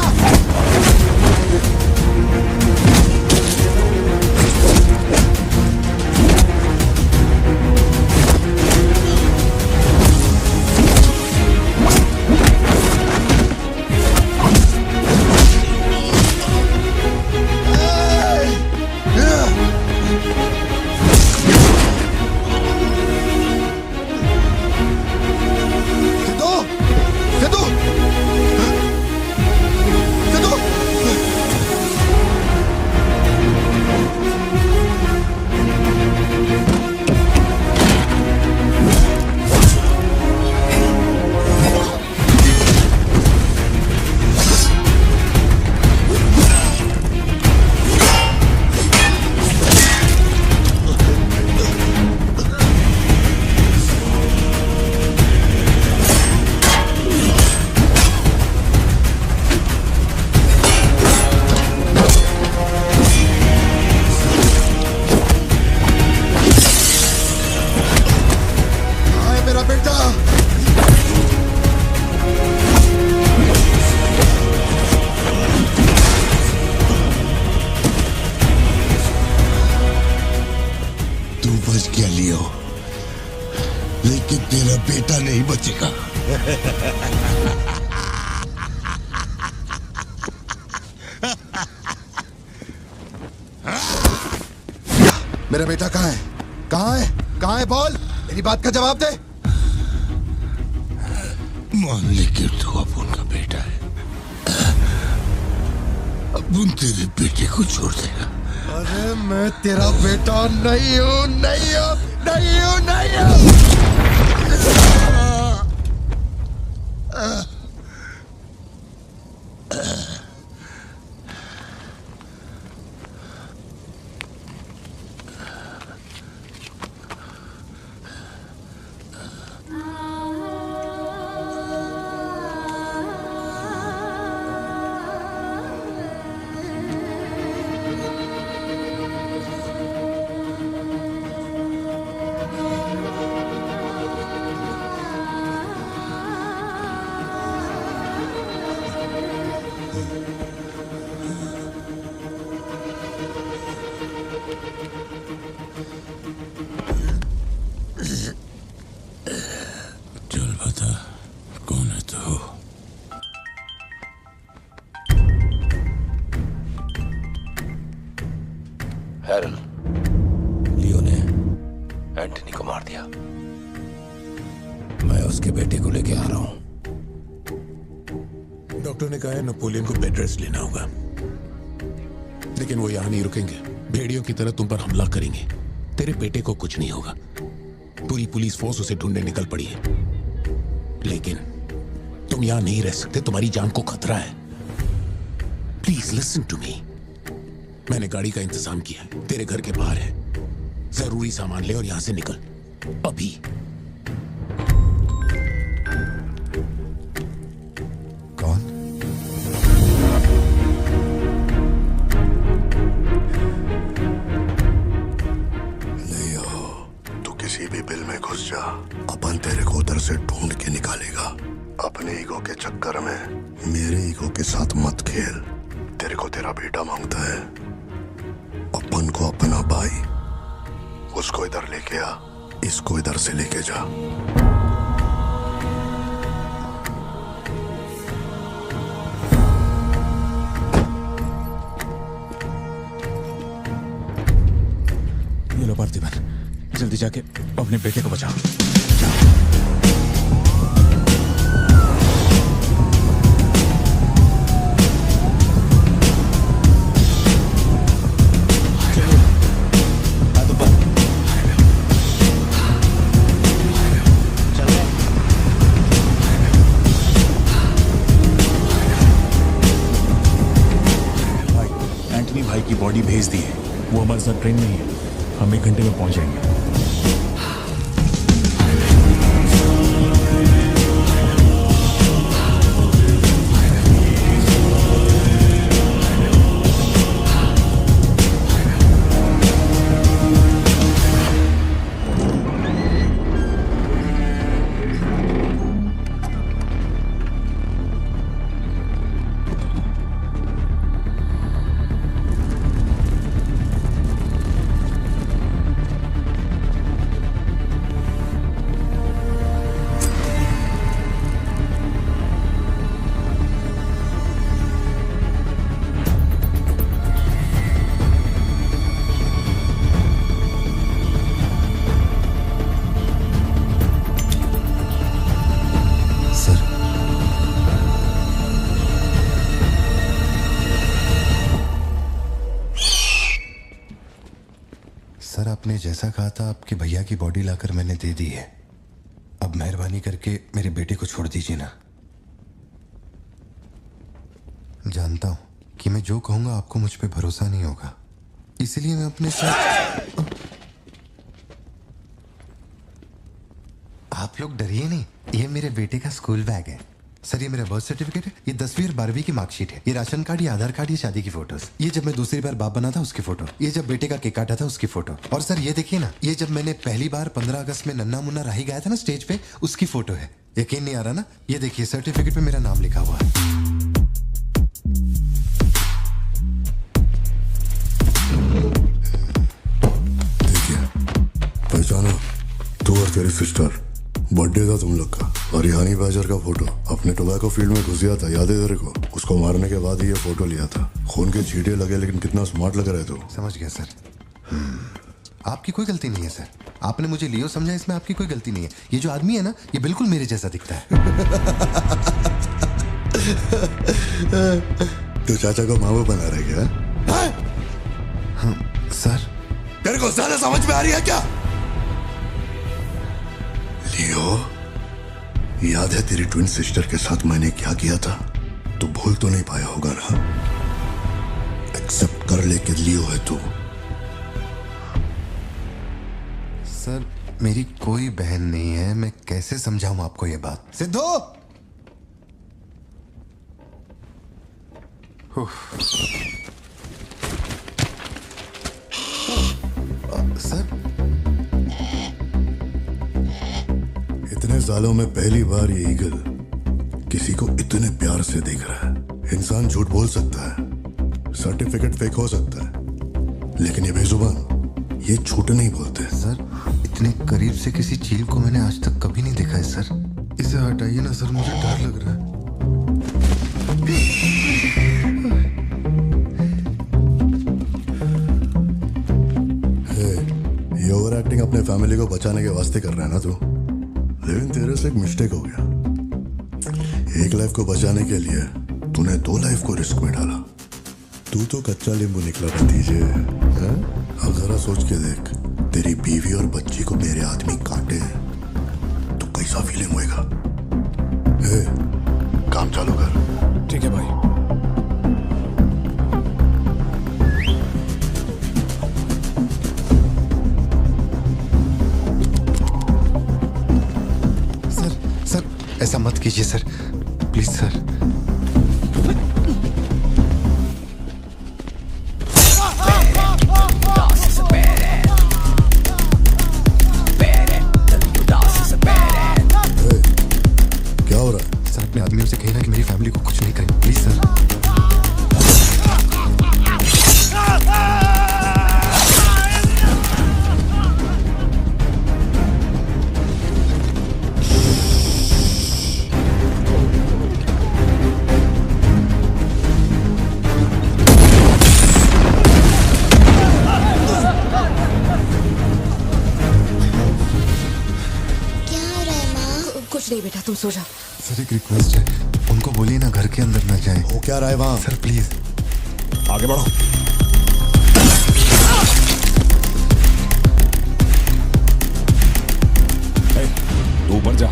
लेकिन तेरा बेटा नहीं बचेगा। मेरा बेटा कहाँ है? कहाँ है? कहाँ है? बोल, मेरी बात का जवाब दे। मान ले कि तू अब उनका बेटा है, अब उन तेरे बेटे को छोड़ देगा। अरे मैं तेरा बेटा नहीं हूँ, नहीं हूँ, नहीं हूँ, नहीं हूँ। चल बता, कौन है तू? हैरल, लियो ने एंटनी को मार दिया। मैं उसके बेटे को लेके आ रहा हूं। डॉक्टर ने कहा है नेपोलियन को बेड रेस्ट लेना होगा, लेकिन वो यहां नहीं रुकेंगे। भेड़ियों की तरह तुम पर हमला करेंगे। तेरे बेटे को कुछ नहीं होगा। पूरी पुलिस फोर्स उसे ढूंढने निकल पड़ी है, लेकिन तुम यहां नहीं रह सकते। तुम्हारी जान को खतरा है। Please listen to me. मैंने गाड़ी का इंतजाम किया है, तेरे घर के बाहर है। जरूरी सामान ले और यहां से निकल अभी। कौन? किसी भी बिल में घुस जा, अपन तेरे को उधर से ढूंढ के निकालेगा। अपने ईगो के चक्कर में मेरे ईगो के साथ मत खेल। तेरे को तेरा बेटा मांगता है, अपन को अपना भाई। उसको इधर लेके आ, इसको इधर से लेके जा। ये लो पार्थिबन, जल्दी जाके अपने बेटे को बचाओ। एंटनी भाई की बॉडी भेज दी है, वो हमारे साथ ट्रेन में ही है। हम 1 घंटे में पहुंच जाएंगे। आपने जैसा कहा था आपके भैया की बॉडी लाकर मैंने दे दी है। अब मेहरबानी करके मेरे बेटे को छोड़ दीजिए ना। जानता हूं कि मैं जो कहूंगा आपको मुझ पे भरोसा नहीं होगा, इसलिए मैं अपने साथ। आप लोग डरिए नहीं, ये मेरे बेटे का स्कूल बैग है सर। ये मेरा बर्थ सर्टिफिकेट है, ये 10वीं और 12वीं की मार्कशीट है, ये राशन कार्ड, ये आधार कार्ड, ये शादी की फोटोज, ये जब मैं दूसरी बार बाप बना था उसकी फोटो, ये जब बेटे का केक काटा था उसकी फोटो, और सर ये देखिए ना, ये जब मैंने पहली बार 15 अगस्त में नन्ना मुन्ना राही गाया था ना स्टेज पे, उसकी फोटो है। यकीन नहीं आ रहा ना? ये देखिए सर्टिफिकेट पे मेरा नाम लिखा हुआ है। पहचानो, तू और तेरी सिस्टर, बर्थडे था तुम लोग का, और ये हनी बैजर का फोटो अपने टोबैको फील्ड में घुस गया था, याद है तेरे को? उसको मारने के बाद ही ये फोटो लिया था। खून के छींटे लगे लेकिन कितना स्मार्ट लग रहे थे। समझ गया सर। आपकी कोई गलती नहीं है सर, आपने मुझे लियो समझा, इसमें आपकी कोई गलती नहीं है। ये जो आदमी है ना, ये बिल्कुल मेरे जैसा दिखता है। तो चाचा को मामू बना रहे क्या? हाँ, सर तेरे को ज्यादा समझ में आ रही है क्या? लियो, याद है तेरी ट्विन सिस्टर के साथ मैंने क्या किया था? तू भूल तो नहीं पाया होगा ना? एक्सेप्ट कर ले कि लियो है तू। सर मेरी कोई बहन नहीं है, मैं कैसे समझाऊं आपको ये बात? सिद्धू! सर इतने सालों में पहली बार ये ईगल किसी को इतने प्यार से देख रहा है। इंसान झूठ बोल सकता है, सर्टिफिकेट फेक हो सकता है, लेकिन ये बेजुबान, ये झूठ नहीं बोलते। सर इतने करीब से किसी चील को मैंने आज तक कभी नहीं देखा है सर। इसे हटाइए ना सर, मुझे डर लग रहा है। ये ओवर एक्टिंग अपने फैमिली को बचाने के वास्ते कर रहा है ना तू, लेकिन तेरे से एक मिस्टेक हो गया। एक लाइफ को बचाने के लिए तूने 2 लाइफ को रिस्क में डाला। तू तो कच्चा नींबू निकला भतीजे। अब जरा सोच के देख, तेरी बीवी और बच्ची को मेरे आदमी काटे तो कैसा फीलिंग होएगा? काम चालू कर। ठीक है भाई। ऐसा मत कीजिए सर, प्लीज सर। क्या हो रहा है? सर अपने आदमियों से कहना कि मेरी फैमिली को कुछ नहीं करें, प्लीज सर। नहीं बेटा, तुम सो जाओ। सर एक रिक्वेस्ट है, उनको बोलिए ना घर के अंदर ना जाए। हो क्या रहा है वहां? सर प्लीज आगे बढ़ो। तू ऊपर जा।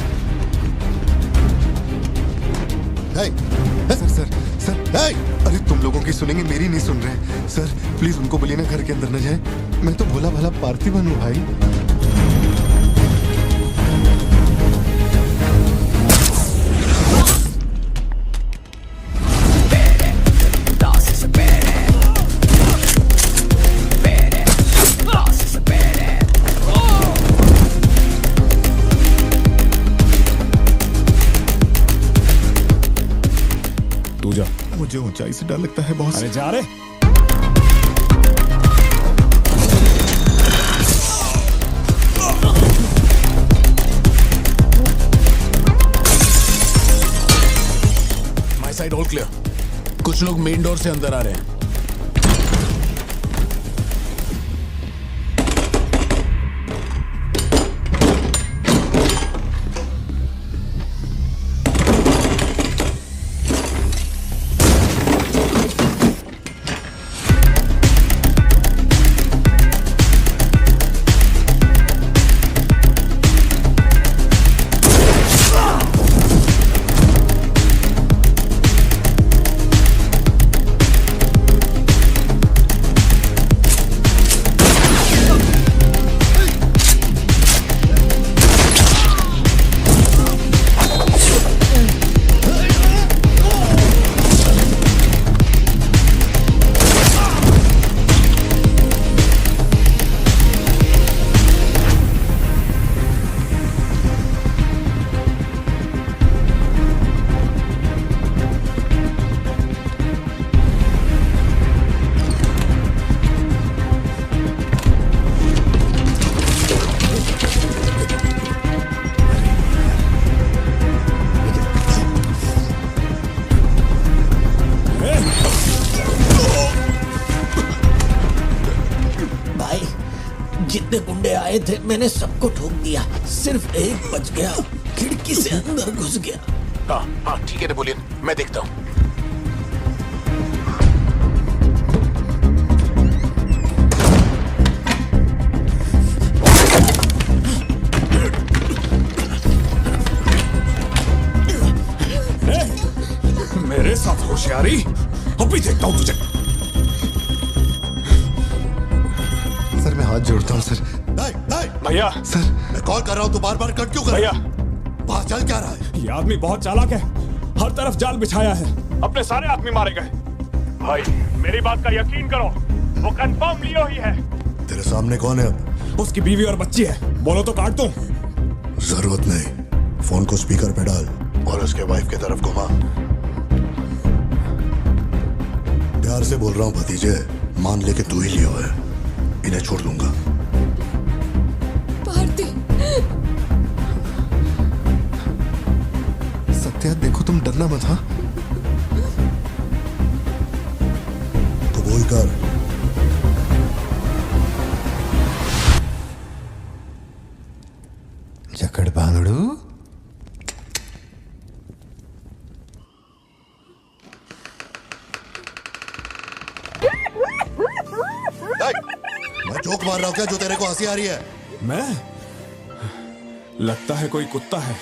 सर सर सर अरे तुम लोगों की सुनेंगे, मेरी नहीं सुन रहे। सर प्लीज उनको बोलिए ना घर के अंदर ना जाए। मैं तो भोला भाला पार्थिवन हूँ भाई। मुझे ऊंचाई से डर लगता है बहुत। अरे जा रे। My side all clear. कुछ लोग मेन डोर से अंदर आ रहे हैं। आए थे, मैंने सबको ठोक दिया, सिर्फ एक बच गया, खिड़की से अंदर घुस गया। हाँ ठीक है नेपोलियन, मैं देखता हूँ। मेरे साथ होशियारी, अभी देखता हूँ तुझे। सर मैं हाथ जोड़ता हूँ सर। भैया सर मैं कॉल कर रहा हूँ, तू बार बार कट क्यों कर भैया, बाहर चल क्या रहा है? ये आदमी बहुत चालाक है, हर तरफ जाल बिछाया है, अपने सारे आदमी मारे गए। भाई मेरी बात का यकीन करो, वो कंफर्म लियो ही है। तेरे सामने कौन है अब? उसकी बीवी और बच्ची है, बोलो तो काट दूं। जरूरत नहीं, फोन को स्पीकर पे डाल और उसके वाइफ की तरफ घुमा। प्यार से बोल रहा हूँ भतीजे, मान ले कि तू ही लियो है, इन्हें छोड़ दूंगा। भारती, सत्या देखो तुम डरना मत। हाँ तो बोल कर। जकड़ बांगड़ू। मैं जोक मार रहा हूँ क्या जो तेरे को हंसी आ रही है? मैं? लगता है कोई कुत्ता है।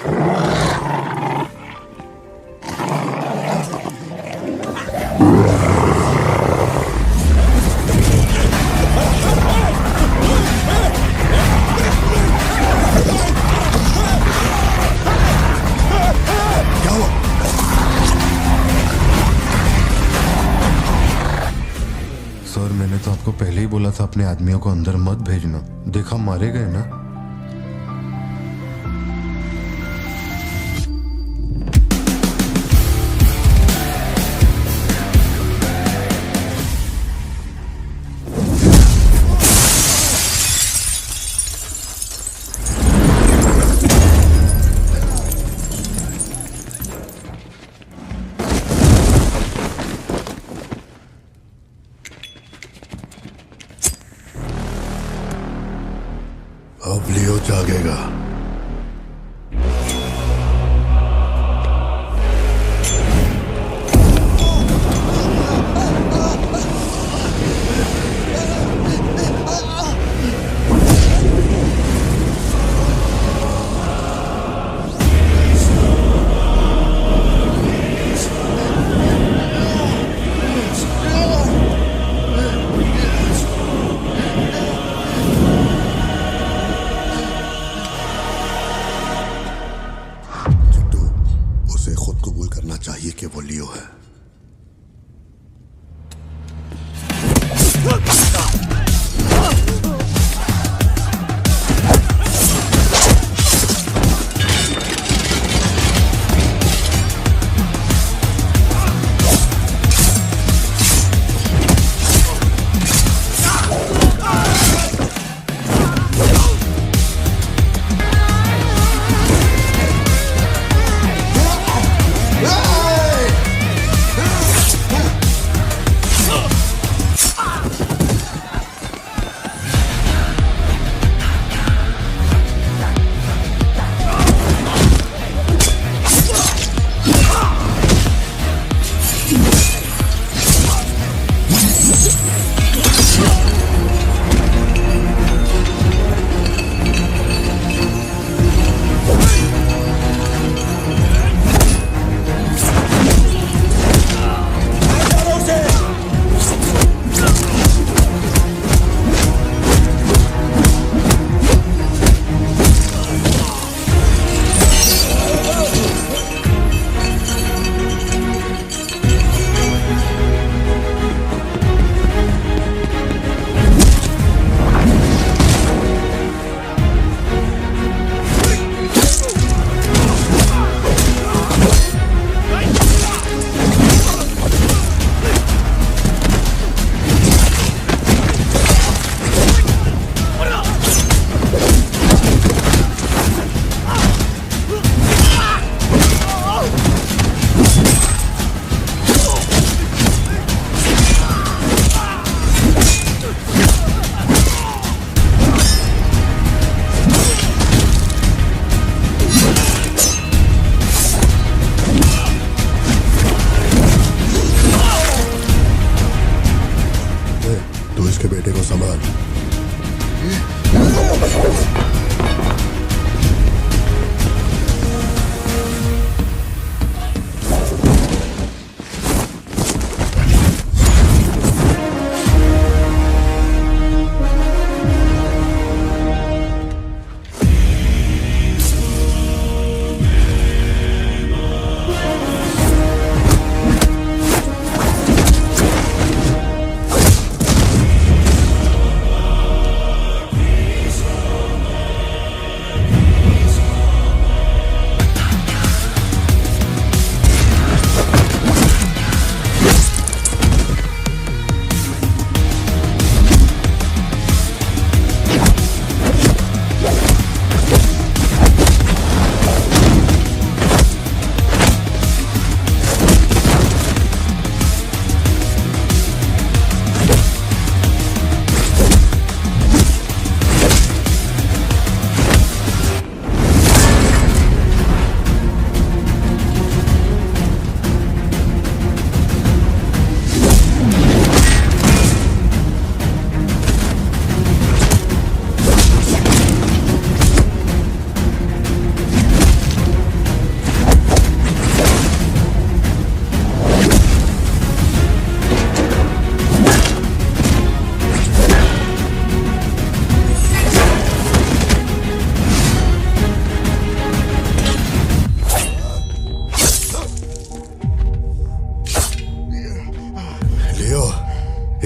सर मैंने तो आपको पहले ही बोला था अपने आदमियों को अंदर मत भेजना, देखा मारे गए ना। अब लियो जागेगा।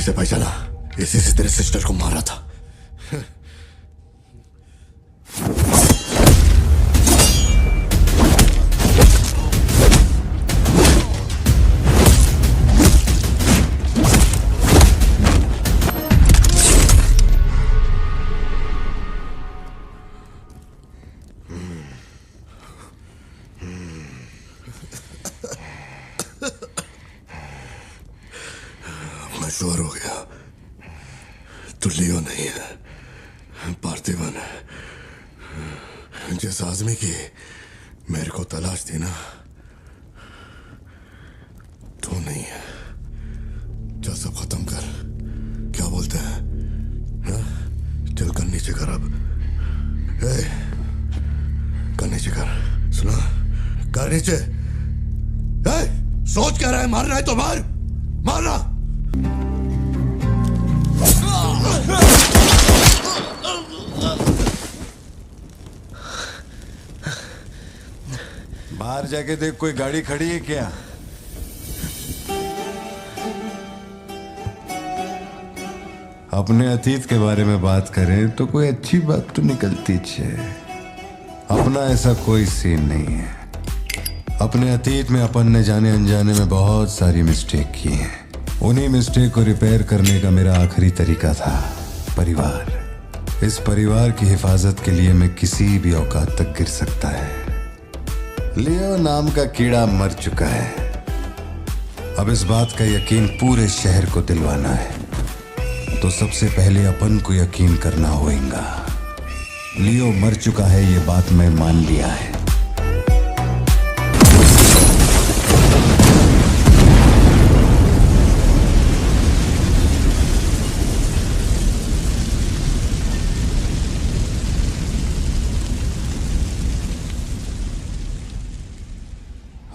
कैसे पहचाना? इसी से तेरे सिस्टर को मारा था। मैं श्योर हो गया तू लियो नहीं है, पार्थिवन है। जिस आदमी की मेरे को तलाश थी ना, तू नहीं है। चल सब खत्म कर। क्या बोलते हैं? हाँ? चल कर नीचे कर अब। कर नीचे कर। सुना? कर नीचे। सोच क्या रहा है? मारना है तो मार, मारना। बाहर जाके देख, कोई गाड़ी खड़ी है क्या? अपने अतीत के बारे में बात करें तो कोई अच्छी बात तो निकलती है। अपना ऐसा कोई सीन नहीं है। अपने अतीत में अपन ने जाने अनजाने में बहुत सारी मिस्टेक की हैं। उन्हीं मिस्टेक को रिपेयर करने का मेरा आखिरी तरीका था परिवार। इस परिवार की हिफाजत के लिए मैं किसी भी औकात तक गिर सकता है। लियो नाम का कीड़ा मर चुका है। अब इस बात का यकीन पूरे शहर को दिलवाना है, तो सबसे पहले अपन को यकीन करना होगा। लियो मर चुका है, ये बात मैं मान लिया है।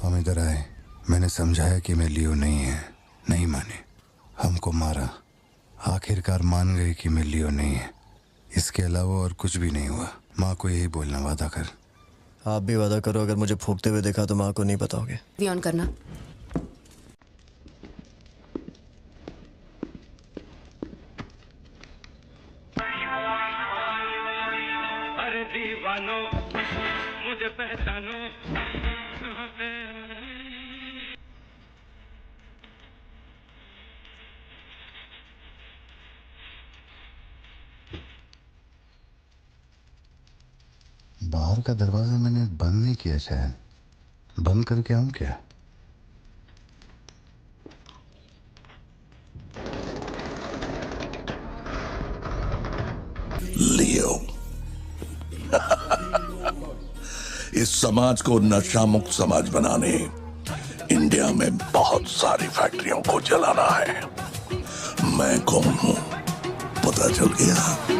हम इधर आए, मैंने समझाया कि मैं लियो नहीं है, नहीं माने, हमको मारा। आखिरकार मान गई कि मैं लियो नहीं है। इसके अलावा और कुछ भी नहीं हुआ। माँ को यही बोलना, वादा कर। आप भी वादा करो, अगर मुझे फूंकते हुए देखा तो माँ को नहीं बताओगे। वी ऑन करना। अरे दीवानो मुझे पहचानो। बाहर का दरवाजा मैंने बंद नहीं किया, शायद बंद करके आऊं क्या? लियो इस समाज को नशा मुक्त समाज बनाने इंडिया में बहुत सारी फैक्ट्रियों को जलाना है। मैं कौन हूं पता चल गया?